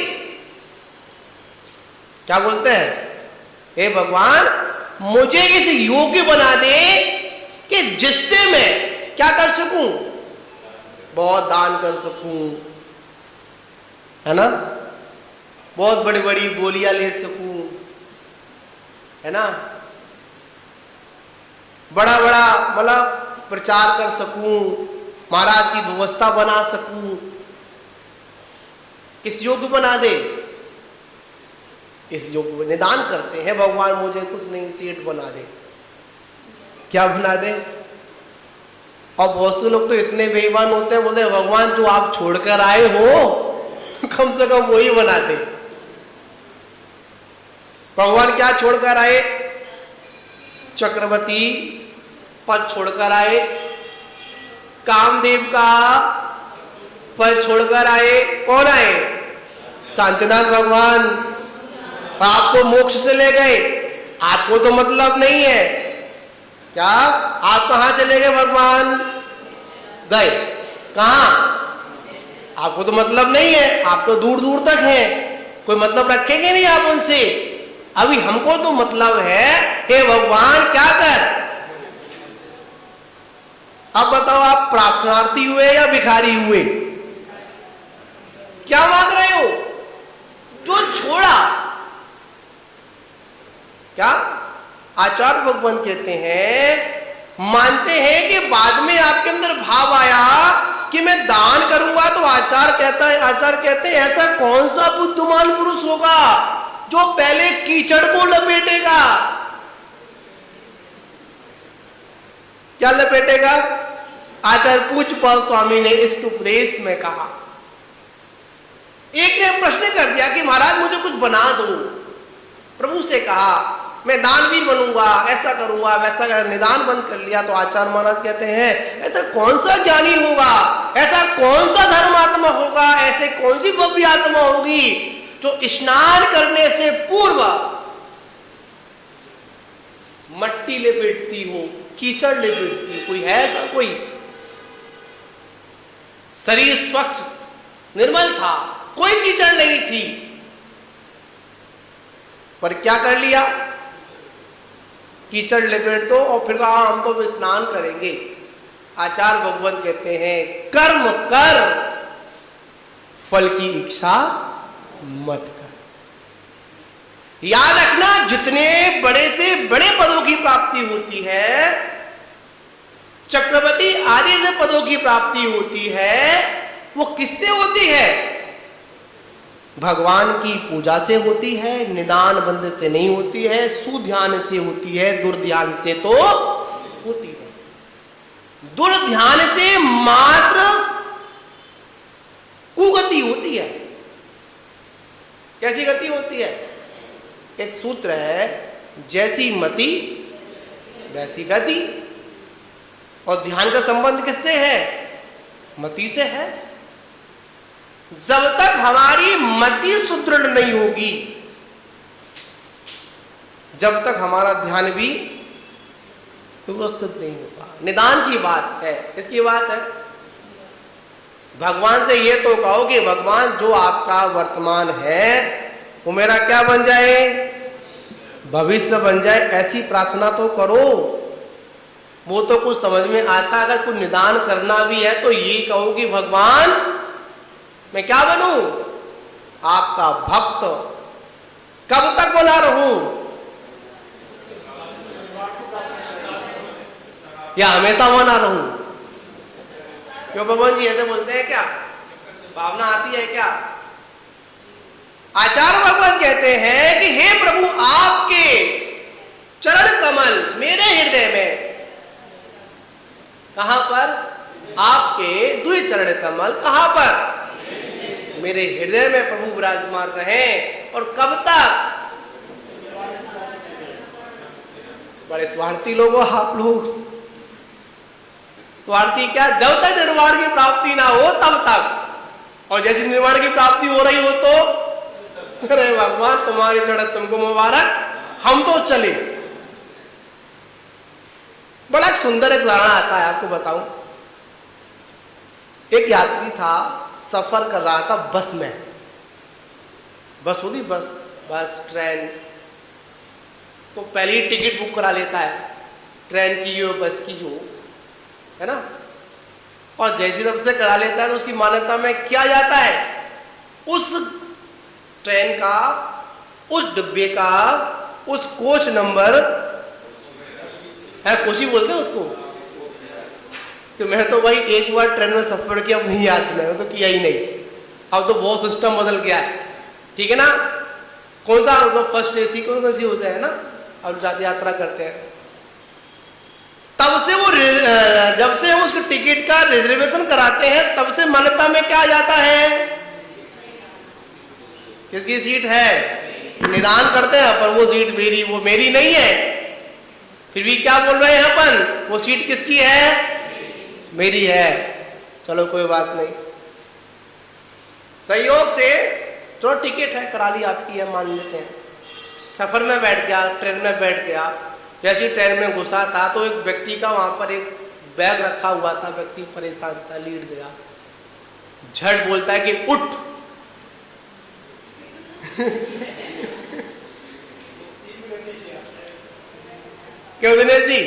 क्या बोलते हैं? हे भगवान, मुझे इस योग्य बना दे कि जिससे मैं क्या कर सकूं? बहुत दान कर सकूं, है ना? बहुत बड़ी बड़ी गोलियां ले सकूं, है ना? बड़ा बड़ा मतलब प्रचार कर सकूं, महाराज की व्यवस्था बना सकूं। किस योग्य बना दे? इस योग्य निदान करते हैं, भगवान मुझे कुछ नहीं, सेठ बना दे। क्या बना दे? और बहुत से लोग तो इतने बेईमान होते हैं, बोलते हैं भगवान जो आप छोड़कर आए हो कम से कम वही बना दे। भगवान क्या छोड़कर आए? चक्रवर्ती पद छोड़कर आए, कामदेव का पद छोड़कर आए। कौन आए? शांतिनाथ भगवान। आप तो मोक्ष से ले गए, आपको तो मतलब नहीं है। क्या आप कहां चले गए? भगवान गए कहां? आपको तो मतलब नहीं है, आप तो दूर दूर तक हैं, कोई मतलब रखेंगे नहीं आप उनसे। अभी हमको तो मतलब है। हे भगवान क्या कर? अब बताओ, आप प्रार्थनार्थी हुए या भिखारी हुए? क्या मांग रहे हो? जो छोड़ा। क्या आचार्य भगवान कहते हैं, मानते हैं कि बाद में आपके अंदर भाव आया कि मैं दान करूंगा, तो आचार्य कहते हैं ऐसा कौन सा बुद्धिमान पुरुष होगा जो पहले कीचड़ को लपेटेगा? क्या लपेटेगा? आचार्य पूज्यपाद स्वामी ने इस उपदेश में कहा। एक ने प्रश्न कर दिया कि महाराज मुझे कुछ बना दो। प्रभु से कहा मैं दानवीर बनूंगा, ऐसा करूंगा, वैसा कर, निदान बंद कर लिया। तो आचार्य महाराज कहते हैं ऐसा कौन सा ज्ञानी होगा, ऐसा कौन सा धर्मात्मा होगा, ऐसे कौन सी भव्य आत्मा होगी जो स्नान करने से पूर्व मट्टी लपेटती हो, कीचड़ लपेटती हो? कोई है ऐसा? कोई शरीर स्वच्छ निर्मल था, कोई कीचड़ नहीं थी, पर क्या कर लिया, कीचड़ लपेट दो और फिर कहा हम तो स्नान करेंगे। आचार्य भगवान कहते हैं कर्म कर, फल की इच्छा मत कर। याद रखना, जितने बड़े से बड़े पदों की प्राप्ति होती है, चक्रवर्ती आदि से पदों की प्राप्ति होती है, वो किससे होती है? भगवान की पूजा से होती है, निदान बंद से नहीं होती है, सुध्यान से होती है, दुर्ध्यान से तो होती है। दुर्ध्यान से मात्र कुगति होती है। कैसी गति होती है? एक सूत्र है, जैसी मति वैसी गति। और ध्यान का संबंध किससे है? मति से है। जब तक हमारी मति सुदृढ़ नहीं होगी, जब तक हमारा ध्यान भी व्यवस्थित नहीं होगा। निदान की बात है, इसकी बात है। भगवान से ये तो कहो कि भगवान जो आपका वर्तमान है वो मेरा क्या बन जाए? भविष्य बन जाए, ऐसी प्रार्थना तो करो। वो तो कुछ समझ में आता। अगर कुछ निदान करना भी है तो ये कहो कि भगवान मैं क्या बनूं? आपका भक्त। कब तक बना रहूं? या हमेशा बना रहूं? क्यों भगवान जी ऐसे बोलते हैं क्या? भावना आती है क्या? आचार्य भगवान कहते हैं कि हे प्रभु, आपके चरण कमल मेरे हृदय में। कहां पर? आपके द्वि चरण कमल कहां पर? मेरे हृदय में प्रभु विराजमान रहे। और कब तक? बड़े स्वार्थी लोग हो आप लोग। स्वार्थी क्या? जब तक निर्वाण की प्राप्ति ना हो तब तक। और जैसे निर्वाण की प्राप्ति हो रही हो तो अरे भगवान तुम्हारी चढ़त तुमको मुबारक, हम तो चले। बड़ा सुंदर एक उदाहरण आता है, आपको बताऊं। एक यात्री था, सफर कर रहा था बस में। बस होती बस ट्रेन, तो पहले ही टिकट बुक करा लेता है, ट्रेन की हो बस की हो, है ना। और जैसे तब से करा लेता है तो उसकी मान्यता में क्या जाता है? उस ट्रेन का, उस डिब्बे का, उस कोच नंबर है, कोच ही बोलते हैं उसको। कि मैं तो भाई एक बार ट्रेन में सफर किया, अब नहीं याद, मैं तो किया ही नहीं। अब तो बहुत सिस्टम बदल गया है, ठीक है ना। कौन सा तो फर्स्ट एसी कौन सी हो जाए ना, अब जाते यात्रा करते हैं। तब से वो जब से हम उसके टिकट का रिजर्वेशन कराते हैं, तब से मान्यता में क्या आ जाता है? किसकी सीट है? निदान करते हैं पर वो सीट मेरी, वो मेरी नहीं है। फिर भी क्या बोल रहे हैं अपन? वो सीट किसकी है? मेरी है। चलो कोई बात नहीं, संयोग से जो टिकट है करा ली, आपकी है, मान लेते हैं। सफर में बैठ गया, ट्रेन में बैठ गया। जैसे ट्रेन में घुसा था तो एक व्यक्ति का वहां पर एक बैग रखा हुआ था, व्यक्ति परेशान था, लेट गया। झट बोलता है कि उठ। क्यों दिनेश जी?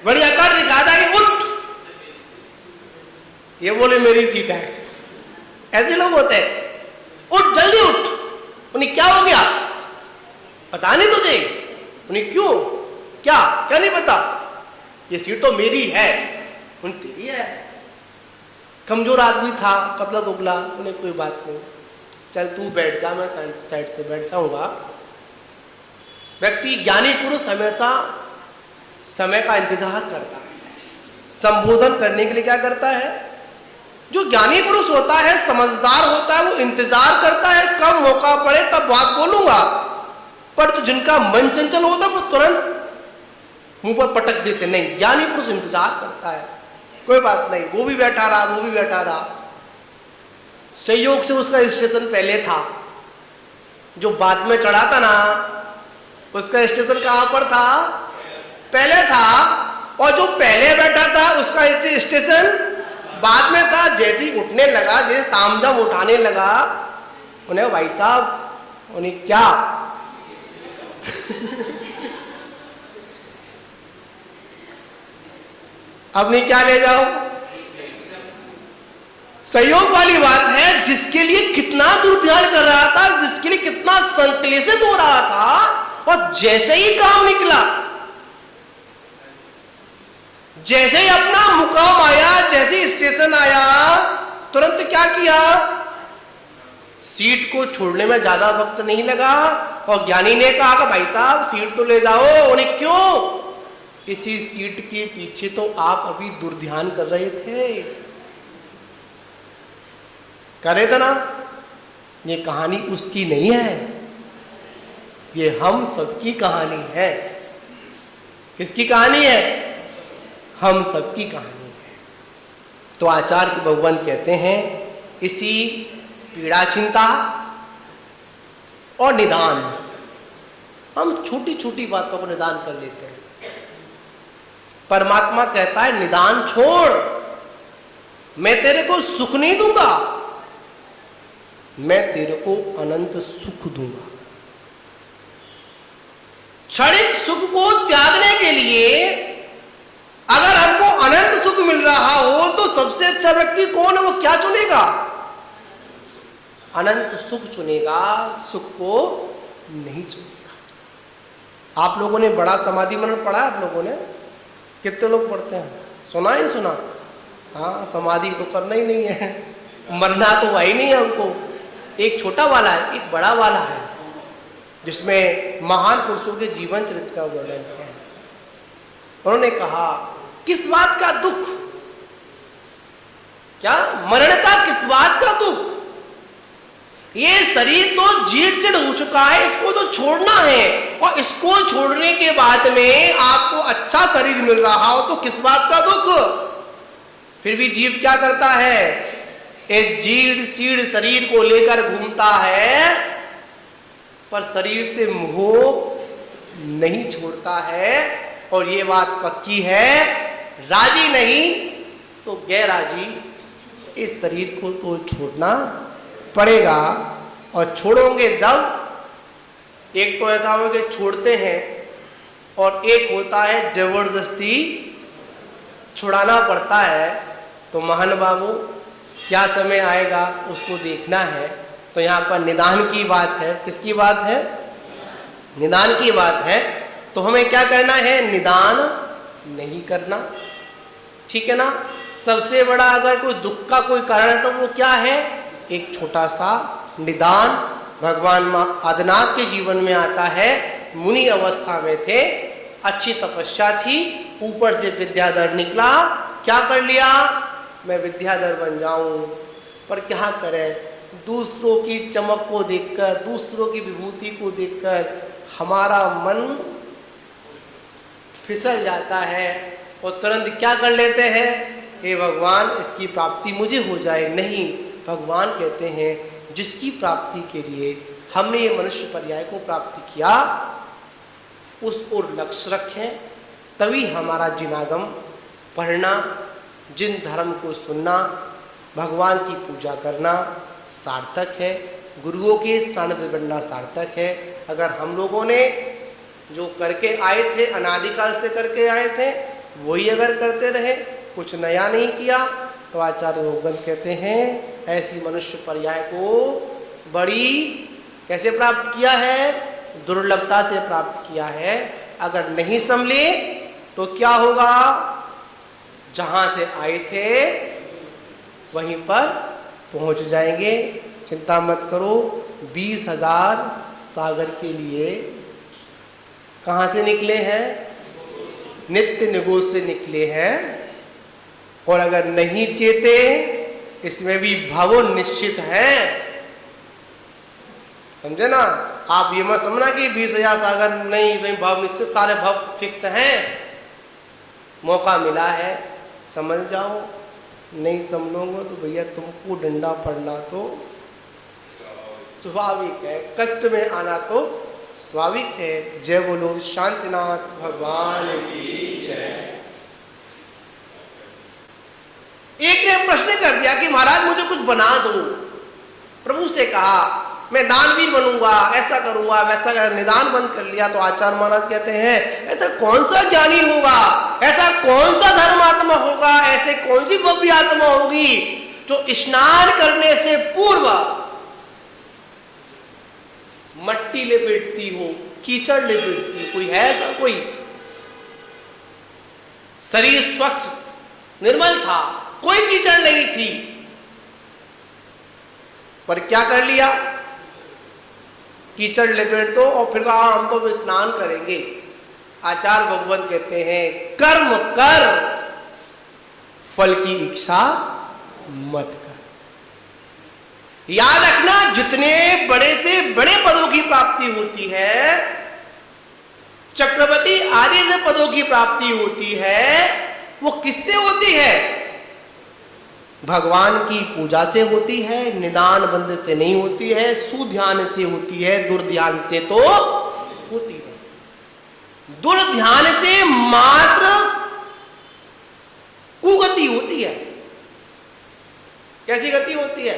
बढ़िया कर दिखा था कि उठ। ये बोले मेरी सीट है। ऐसे लोग होते हैं, उठ जल्दी उठ। उन्हें क्या हो गया? पता नहीं तुझे? उन्हें क्यों? क्या क्या नहीं पता? ये सीट तो मेरी है। उन्हें तेरी है। कमजोर आदमी था, पतला दुबला, उन्हें कोई बात नहीं, चल तू बैठ जा, मैं साइड से बैठ जाऊंगा। व्यक्ति ज्ञानी पुरुष हमेशा समय का इंतजार करता है। संबोधन करने के लिए क्या करता है? जो ज्ञानी पुरुष होता है, समझदार होता है, वो इंतजार करता है, कब मौका पड़े तब बात बोलूंगा। पर तो जिनका मन चंचल होता है वो तुरंत मुंह पर पटक देते। नहीं, ज्ञानी पुरुष इंतजार करता है, कोई बात नहीं, वो भी बैठा रहा, वो भी बैठा रहा। संयोग से उसका स्टेशन पहले था, जो बाद में चढ़ा था ना, उसका स्टेशन कहां पर था? पहले था। और जो पहले बैठा था उसका स्टेशन बाद में था जैसे ही उठने लगा, जैसे तामझाम उठाने लगा, उन्हें भाई साहब उन्हें क्या अब नहीं क्या ले जाओ। सहयोग वाली बात है, जिसके लिए कितना दुर्ध्यान कर रहा था, जिसके लिए कितना संक्लेशित हो रहा था, और जैसे ही काम निकला, जैसे ही अपना मुकाम आया, जैसे ही स्टेशन आया, तुरंत क्या किया, सीट को छोड़ने में ज्यादा वक्त नहीं लगा और ज्ञानी ने कहा कि भाई साहब सीट तो ले जाओ। उन्हें क्यों? इसी सीट के पीछे तो आप अभी दुर्ध्यान कर रहे थे, करे थे ना। ये कहानी उसकी नहीं है, ये हम सबकी कहानी है। किसकी कहानी है? हम सबकी कहानी है। तो आचार्य भगवान कहते हैं, इसी पीड़ा चिंता और निदान, हम छोटी छोटी बातों को निदान कर लेते हैं। परमात्मा कहता है निदान छोड़, मैं तेरे को सुख नहीं दूंगा, मैं तेरे को अनंत सुख दूंगा। क्षणिक सुख को त्यागने के लिए अगर हमको अनंत सुख मिल रहा हो तो सबसे अच्छा व्यक्ति कौन है? वो क्या चुनेगा? अनंत सुख चुनेगा, सुख को नहीं चुनेगा। आप लोगों ने बड़ा समाधि मनन पढ़ा है? आप लोगों ने कितने लोग पढ़ते हैं? सुना ही सुना? हाँ, समाधि तो करना ही नहीं है, मरना तो वही नहीं है हमको। एक छोटा वाला है, एक बड़ा वाला है, जिसमें महान पुरुषों के जीवन चरित्र का वर्णन है। उन्होंने कहा, किस बात का दुख? क्या मरण का किस बात का दुख? ये शरीर तो जीर्ण शीर्ण हो चुका है, इसको तो छोड़ना है, और इसको छोड़ने के बाद में आपको अच्छा शरीर मिल रहा हो तो किस बात का दुख? फिर भी जीव क्या करता है? एक जीर्ण शीर्ण शरीर को लेकर घूमता है, पर शरीर से मोह नहीं छोड़ता है। और ये बात पक्की है, राजी नहीं तो गैराजी, इस शरीर को तो छोड़ना पड़ेगा। और छोड़ोगे जब, एक तो ऐसा हो कि छोड़ते हैं, और एक होता है जबरदस्ती छुड़ाना पड़ता है। तो महान बाबू क्या समय आएगा उसको देखना है। तो यहाँ पर निदान की बात है। किसकी बात है? निदान की बात है। तो हमें क्या करना है? निदान नहीं करना, ठीक है ना। सबसे बड़ा अगर कोई दुख का कोई कारण है तो वो क्या है? एक छोटा सा निदान। भगवान आदिनाथ के जीवन में आता है, मुनि अवस्था में थे, अच्छी तपस्या थी, ऊपर से विद्याधर निकला, क्या कर लिया? मैं विद्याधर बन जाऊं। पर क्या करें, दूसरों की चमक को देखकर, दूसरों की विभूति को देखकर हमारा मन फिसल जाता है और तुरंत क्या कर लेते हैं? हे भगवान, इसकी प्राप्ति मुझे हो जाए। नहीं, भगवान कहते हैं जिसकी प्राप्ति के लिए हमने ये मनुष्य पर्याय को प्राप्त किया, उस ओर लक्ष्य रखें, तभी हमारा जिनागम पढ़ना, जिन धर्म को सुनना, भगवान की पूजा करना सार्थक है, गुरुओं के सानिध्य बनना सार्थक है। अगर हम लोगों ने जो करके आए थे, अनादिकाल से करके आए थे, वही अगर करते रहे, कुछ नया नहीं किया, तो आचार्य भगवान कहते हैं ऐसी मनुष्य पर्याय को बड़ी कैसे प्राप्त किया है? दुर्लभता से प्राप्त किया है। अगर नहीं संभले तो क्या होगा? जहां से आए थे वहीं पर पहुंच जाएंगे। चिंता मत करो। 20,000 सागर के लिए कहां से निकले हैं? नित्य निगोज से निकले हैं। और अगर नहीं चेते, इसमें भी भव निश्चित है, समझे ना। आप ये मत समझना कि 20,000 सागर नहीं, भाई भव निश्चित, सारे भव फिक्स हैं। मौका मिला है, समझ जाओ। नहीं समझोगे तो भैया तुमको डंडा पड़ना तो स्वाभाविक है, कष्ट में आना तो स्वाभाविक है। जय बोलो शांतिनाथ भगवान की जय। एक ने कर दिया कि महाराज मुझे कुछ बना दो। प्रभु से कहा मैं दानवीर बनूंगा, ऐसा करूंगा वैसा कर, निदान बंद कर लिया। तो आचार्य महाराज कहते हैं ऐसा कौन सा ज्ञानी होगा, ऐसा कौन सा धर्मात्मा होगा, ऐसे कौन सी भव्य आत्मा होगी जो स्नान करने से पूर्व मट्टी लपेटती हो, कीचड़ लपेटती हो? कोई है ऐसा? कोई? शरीर स्वच्छ निर्मल था, कोई कीचड़ नहीं थी, पर क्या कर लिया? कीचड़ लपेट दो और फिर कहा हम तो स्नान करेंगे। आचार्य भगवान कहते हैं कर्म कर, फल की इच्छा मत कर। याद रखना, जितने बड़े से बड़े पदों की प्राप्ति होती है, चक्रवर्ती आदि से पदों की प्राप्ति होती है, वो किससे होती है? भगवान की पूजा से होती है, निदान बंद से नहीं होती है, सुध्यान से होती है, दुर्ध्यान से तो होती है। दुर्ध्यान से मात्र कुगति होती है। कैसी गति होती है?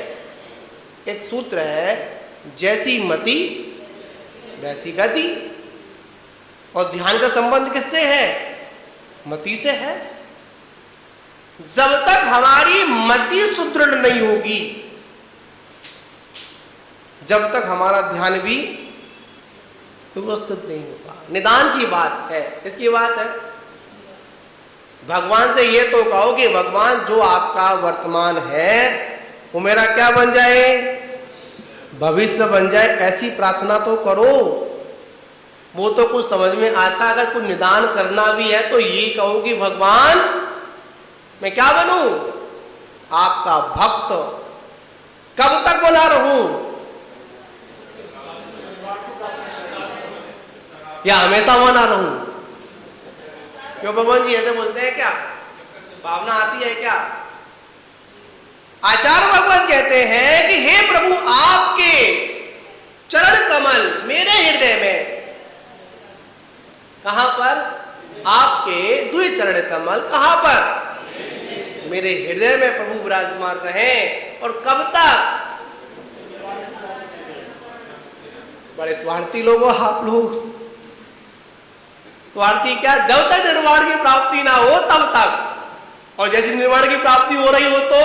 एक सूत्र है, जैसी मति वैसी गति। और ध्यान का संबंध किससे है? मति से है। जब तक हमारी मति सुदृढ़ नहीं होगी, जब तक हमारा ध्यान भी व्यवस्थित नहीं होगा। निदान की बात है, किसकी बात है? भगवान से ये तो कहो कि भगवान जो आपका वर्तमान है वो मेरा क्या बन जाए? भविष्य बन जाए, ऐसी प्रार्थना तो करो। वो तो कुछ समझ में आता। अगर कुछ निदान करना भी है तो ये कहो कि भगवान मैं क्या बनूं? आपका भक्त। कब तक बना रहूं? या हमेशा बना रहूं? क्यों भगवान जी ऐसे बोलते हैं क्या? भावना आती है क्या? आचार्य भगवान कहते हैं कि हे प्रभु, आपके चरण कमल मेरे हृदय में। कहां पर? आपके द्वि चरण कमल कहां पर? मेरे हृदय में प्रभु विराजमान रहे। और कब तक? बड़े स्वार्थी लोग हो आप लोग। स्वार्थी क्या? जब तक निर्वाण की प्राप्ति ना हो तब तक। और जैसे निर्वाण की प्राप्ति हो रही हो तो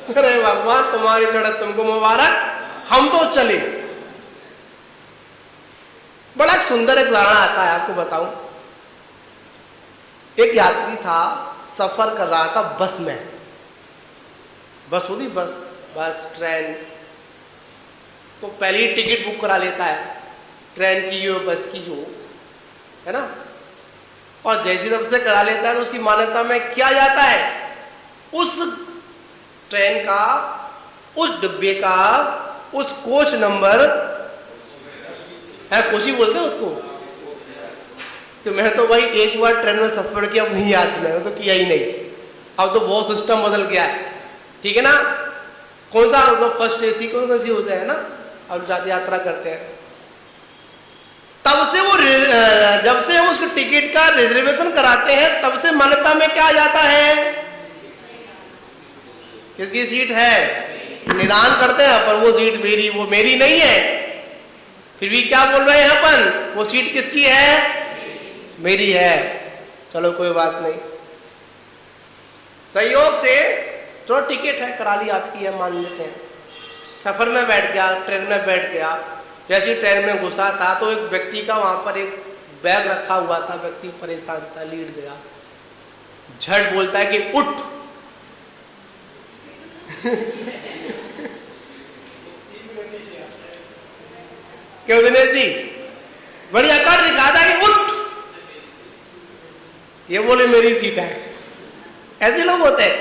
अरे भगवान तुम्हारी चढ़त तुमको मुबारक, हम तो चले। बड़ा सुंदर एक उदाहरण आता है, आपको बताऊं। एक यात्री था, सफर कर रहा था बस में। बस होती बस ट्रेन, तो पहले ही टिकट बुक करा लेता है, ट्रेन की हो बस की हो, है ना। और जैसी तब से करा लेता है तो उसकी मान्यता में क्या जाता है? उस ट्रेन का, उस डिब्बे का, उस कोच नंबर है, कोच ही बोलते हैं उसको। तो मैं तो भाई एक बार ट्रेन में सफर किया, अब नहीं याद, मैंने तो किया ही नहीं। अब तो बहुत सिस्टम बदल गया है, ठीक है ना। कौन सा मतलब फर्स्ट एसी कौन सी हो जाए, है ना। अब जाते यात्रा करते हैं, तब से वो जब से हम उसको टिकट का रिजर्वेशन कराते हैं तब से मान्यता में क्या जाता है? किसकी सीट है? निदान करते हैं पर वो सीट मेरी, वो मेरी नहीं है। फिर भी क्या बोल रहे हैं अपन? वो सीट किसकी है? मेरी है। चलो कोई बात नहीं, सहयोग से जो टिकट है करा ली, आपकी है, मान लेते हैं। सफर में बैठ गया, ट्रेन में बैठ गया। जैसे ट्रेन में घुसा था तो एक व्यक्ति का वहां पर एक बैग रखा हुआ था, व्यक्ति परेशान था, लीड गया। झट बोलता है कि उठ। क्यों दिनेश जी? बड़ी अकड़ दिखाता है कि उठ। ये बोले मेरी सीट है। ऐसे लोग होते हैं,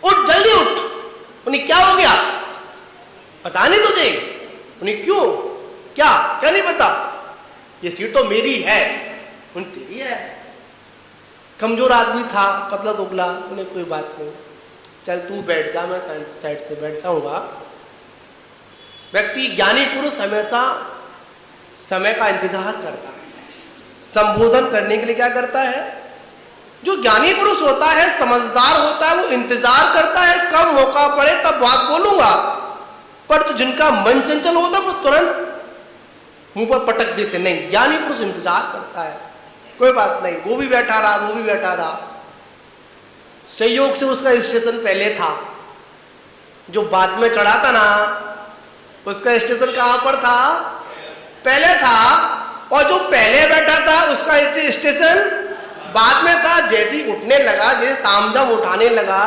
उठ जल्दी उठ। उन्हें क्या हो गया? पता नहीं तुझे? उन्हें क्यों? क्या क्या नहीं पता? ये सीट तो मेरी है। उन तेरी है। कमजोर आदमी था, पतला दुबला, उन्हें कोई बात नहीं, चल तू बैठ जा, मैं साइड से बैठ जाऊंगा। व्यक्ति, ज्ञानी पुरुष हमेशा समय का इंतजार करता है। संबोधन करने के लिए क्या करता है? जो ज्ञानी पुरुष होता है, समझदार होता है, वो इंतजार करता है कब मौका पड़े तब बात बोलूंगा। पर तो जिनका मन चंचल होता है वो तुरंत मुंह पर पटक देते। नहीं, ज्ञानी पुरुष इंतजार करता है, कोई बात नहीं, वो भी बैठा रहा, वो भी बैठा रहा। संयोग से उसका स्टेशन पहले था, जो बाद में चढ़ा था ना उसका स्टेशन कहां पर था? पहले था। और जो पहले बैठा था उसका स्टेशन बाद में था। जैसे ही उठने लगा, जैसे तामझाम उठाने लगा,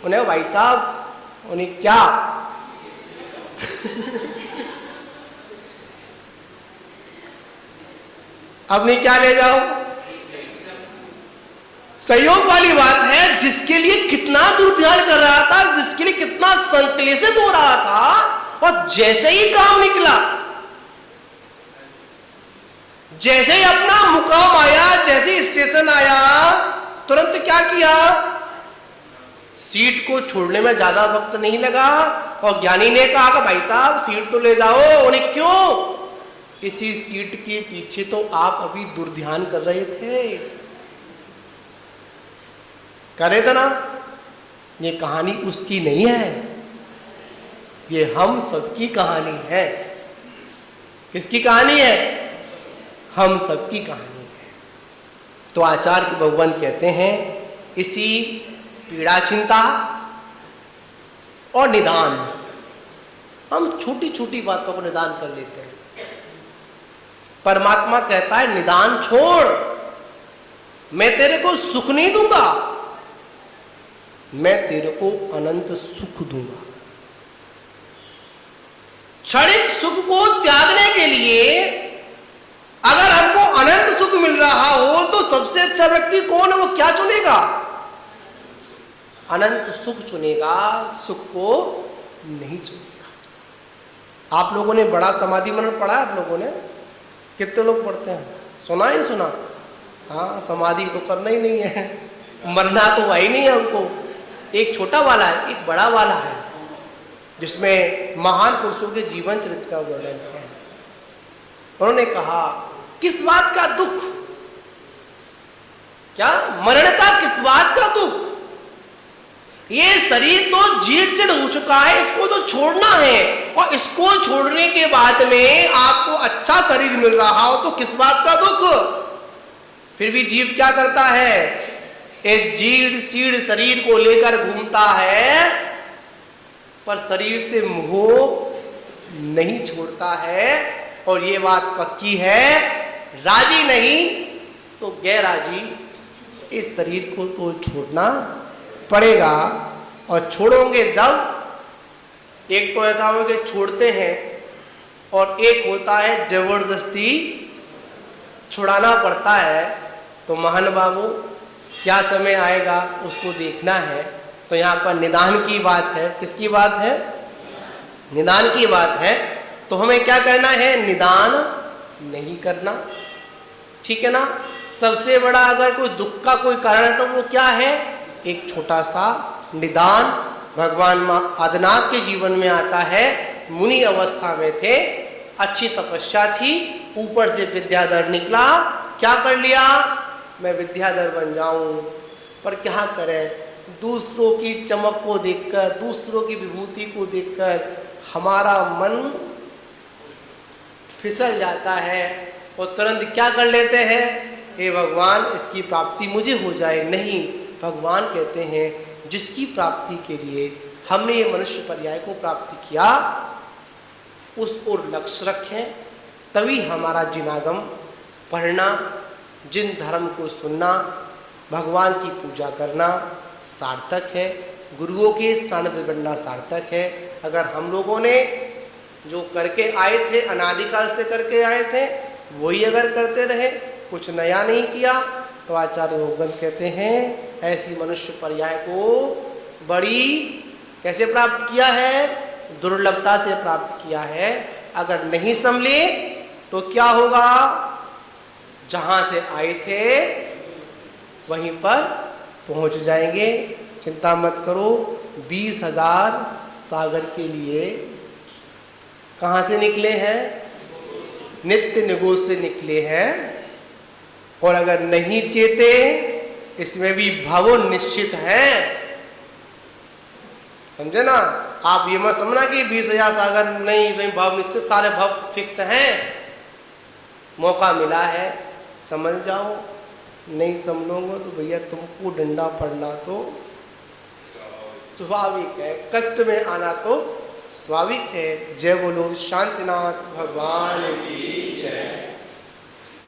उन्हें भाई साहब, उन्हें क्या अब नहीं क्या ले जाओ। सहयोग वाली बात है, जिसके लिए कितना दुर्ध्यान कर रहा था, जिसके लिए कितना संक्लेशित हो रहा था, और जैसे ही काम निकला, जैसे ही अपना मुकाम आया, जैसे ही स्टेशन आया, तुरंत क्या किया? सीट को छोड़ने में ज्यादा वक्त नहीं लगा और ज्ञानी ने कहा कि भाई साहब सीट तो ले जाओ। उन्हें क्यों? इसी सीट के पीछे तो आप अभी दुर्ध्यान कर रहे थे, करे थे ना। ये कहानी उसकी नहीं है, ये हम सबकी कहानी है। किसकी कहानी है? हम सबकी कहानी है। तो आचार्य भगवान कहते हैं, इसी पीड़ा, चिंता और निदान, हम छोटी छोटी बातों को निदान कर लेते हैं। परमात्मा कहता है निदान छोड़, मैं तेरे को सुख नहीं दूंगा, मैं तेरे को अनंत सुख दूंगा। क्षणिक सुख को त्यागने के लिए अगर हमको अनंत सुख मिल रहा हो तो सबसे अच्छा व्यक्ति कौन है? वो क्या चुनेगा? अनंत सुख चुनेगा, सुख को नहीं चुनेगा। आप लोगों ने बड़ा समाधि मनन पढ़ा है? आप लोगों ने कितने लोग पढ़ते हैं? सुना ही सुना? हाँ, समाधि तो करना ही नहीं है, मरना तो वही नहीं है हमको। एक छोटा वाला है, एक बड़ा वाला है, जिसमें महान पुरुषों के जीवन चरित्र का वर्णन है। उन्होंने कहा, किस बात का दुख? क्या मरण का किस बात का दुख? ये शरीर तो जीर्ण से हो चुका है, इसको तो छोड़ना है, और इसको छोड़ने के बाद में आपको अच्छा शरीर मिल रहा हो तो किस बात का दुख? फिर भी जीव क्या करता है? एक जीर्ण शीर्ण शरीर को लेकर घूमता है, पर शरीर से मोह नहीं छोड़ता है। और ये बात पक्की है, राजी नहीं तो गैराजी, इस शरीर को तो छोड़ना पड़ेगा। और छोड़ोगे जब, एक तो ऐसा हो कि छोड़ते हैं, और एक होता है जबरदस्ती छुड़ाना पड़ता है। तो महान बाबू, क्या समय आएगा उसको देखना है। तो यहाँ पर निदान की बात है। किसकी बात है? निदान की बात है। तो हमें क्या करना है? निदान नहीं करना, ठीक है ना। सबसे बड़ा अगर कोई दुख का कोई कारण है तो वो क्या है? एक छोटा सा निदान। भगवान आदिनाथ के जीवन में आता है, मुनि अवस्था में थे, अच्छी तपस्या थी, ऊपर से विद्याधर निकला, क्या कर लिया? मैं विद्याधर बन जाऊं। पर क्या करें, दूसरों की चमक को देखकर, दूसरों की विभूति को देखकर हमारा मन फिसल जाता है और तुरंत क्या कर लेते हैं? हे भगवान, इसकी प्राप्ति मुझे हो जाए। नहीं, भगवान कहते हैं जिसकी प्राप्ति के लिए हमने ये मनुष्य पर्याय को प्राप्त किया, उस ओर लक्ष्य रखें, तभी हमारा जिनागम पढ़ना, जिन धर्म को सुनना, भगवान की पूजा करना सार्थक है, गुरुओं के सानिध्य बनना सार्थक है। अगर हम लोगों ने जो करके आए थे, अनादिकाल से करके आए थे, वही अगर करते रहे, कुछ नया नहीं किया, तो आचार्य भगवान कहते हैं ऐसी मनुष्य पर्याय को बड़ी कैसे प्राप्त किया है? दुर्लभता से प्राप्त किया है। अगर नहीं संभले तो क्या होगा? जहां से आए थे वहीं पर पहुंच जाएंगे। चिंता मत करो। 20,000 सागर के लिए कहां से निकले हैं? नित्य निगोज से निकले हैं। और अगर नहीं चेते इसमें भी भव निश्चित है। समझे ना? आप ये मत समझना कि 20,000 सागर नहीं, भव निश्चित, सारे भव फिक्स हैं। मौका मिला है, समझ जाओ। नहीं समझोगे तो भैया तुमको डंडा पड़ना तो स्वाभाविक है, कष्ट में आना तो स्वाभाविक है। जय बोलो शांतिनाथ भगवान की जय।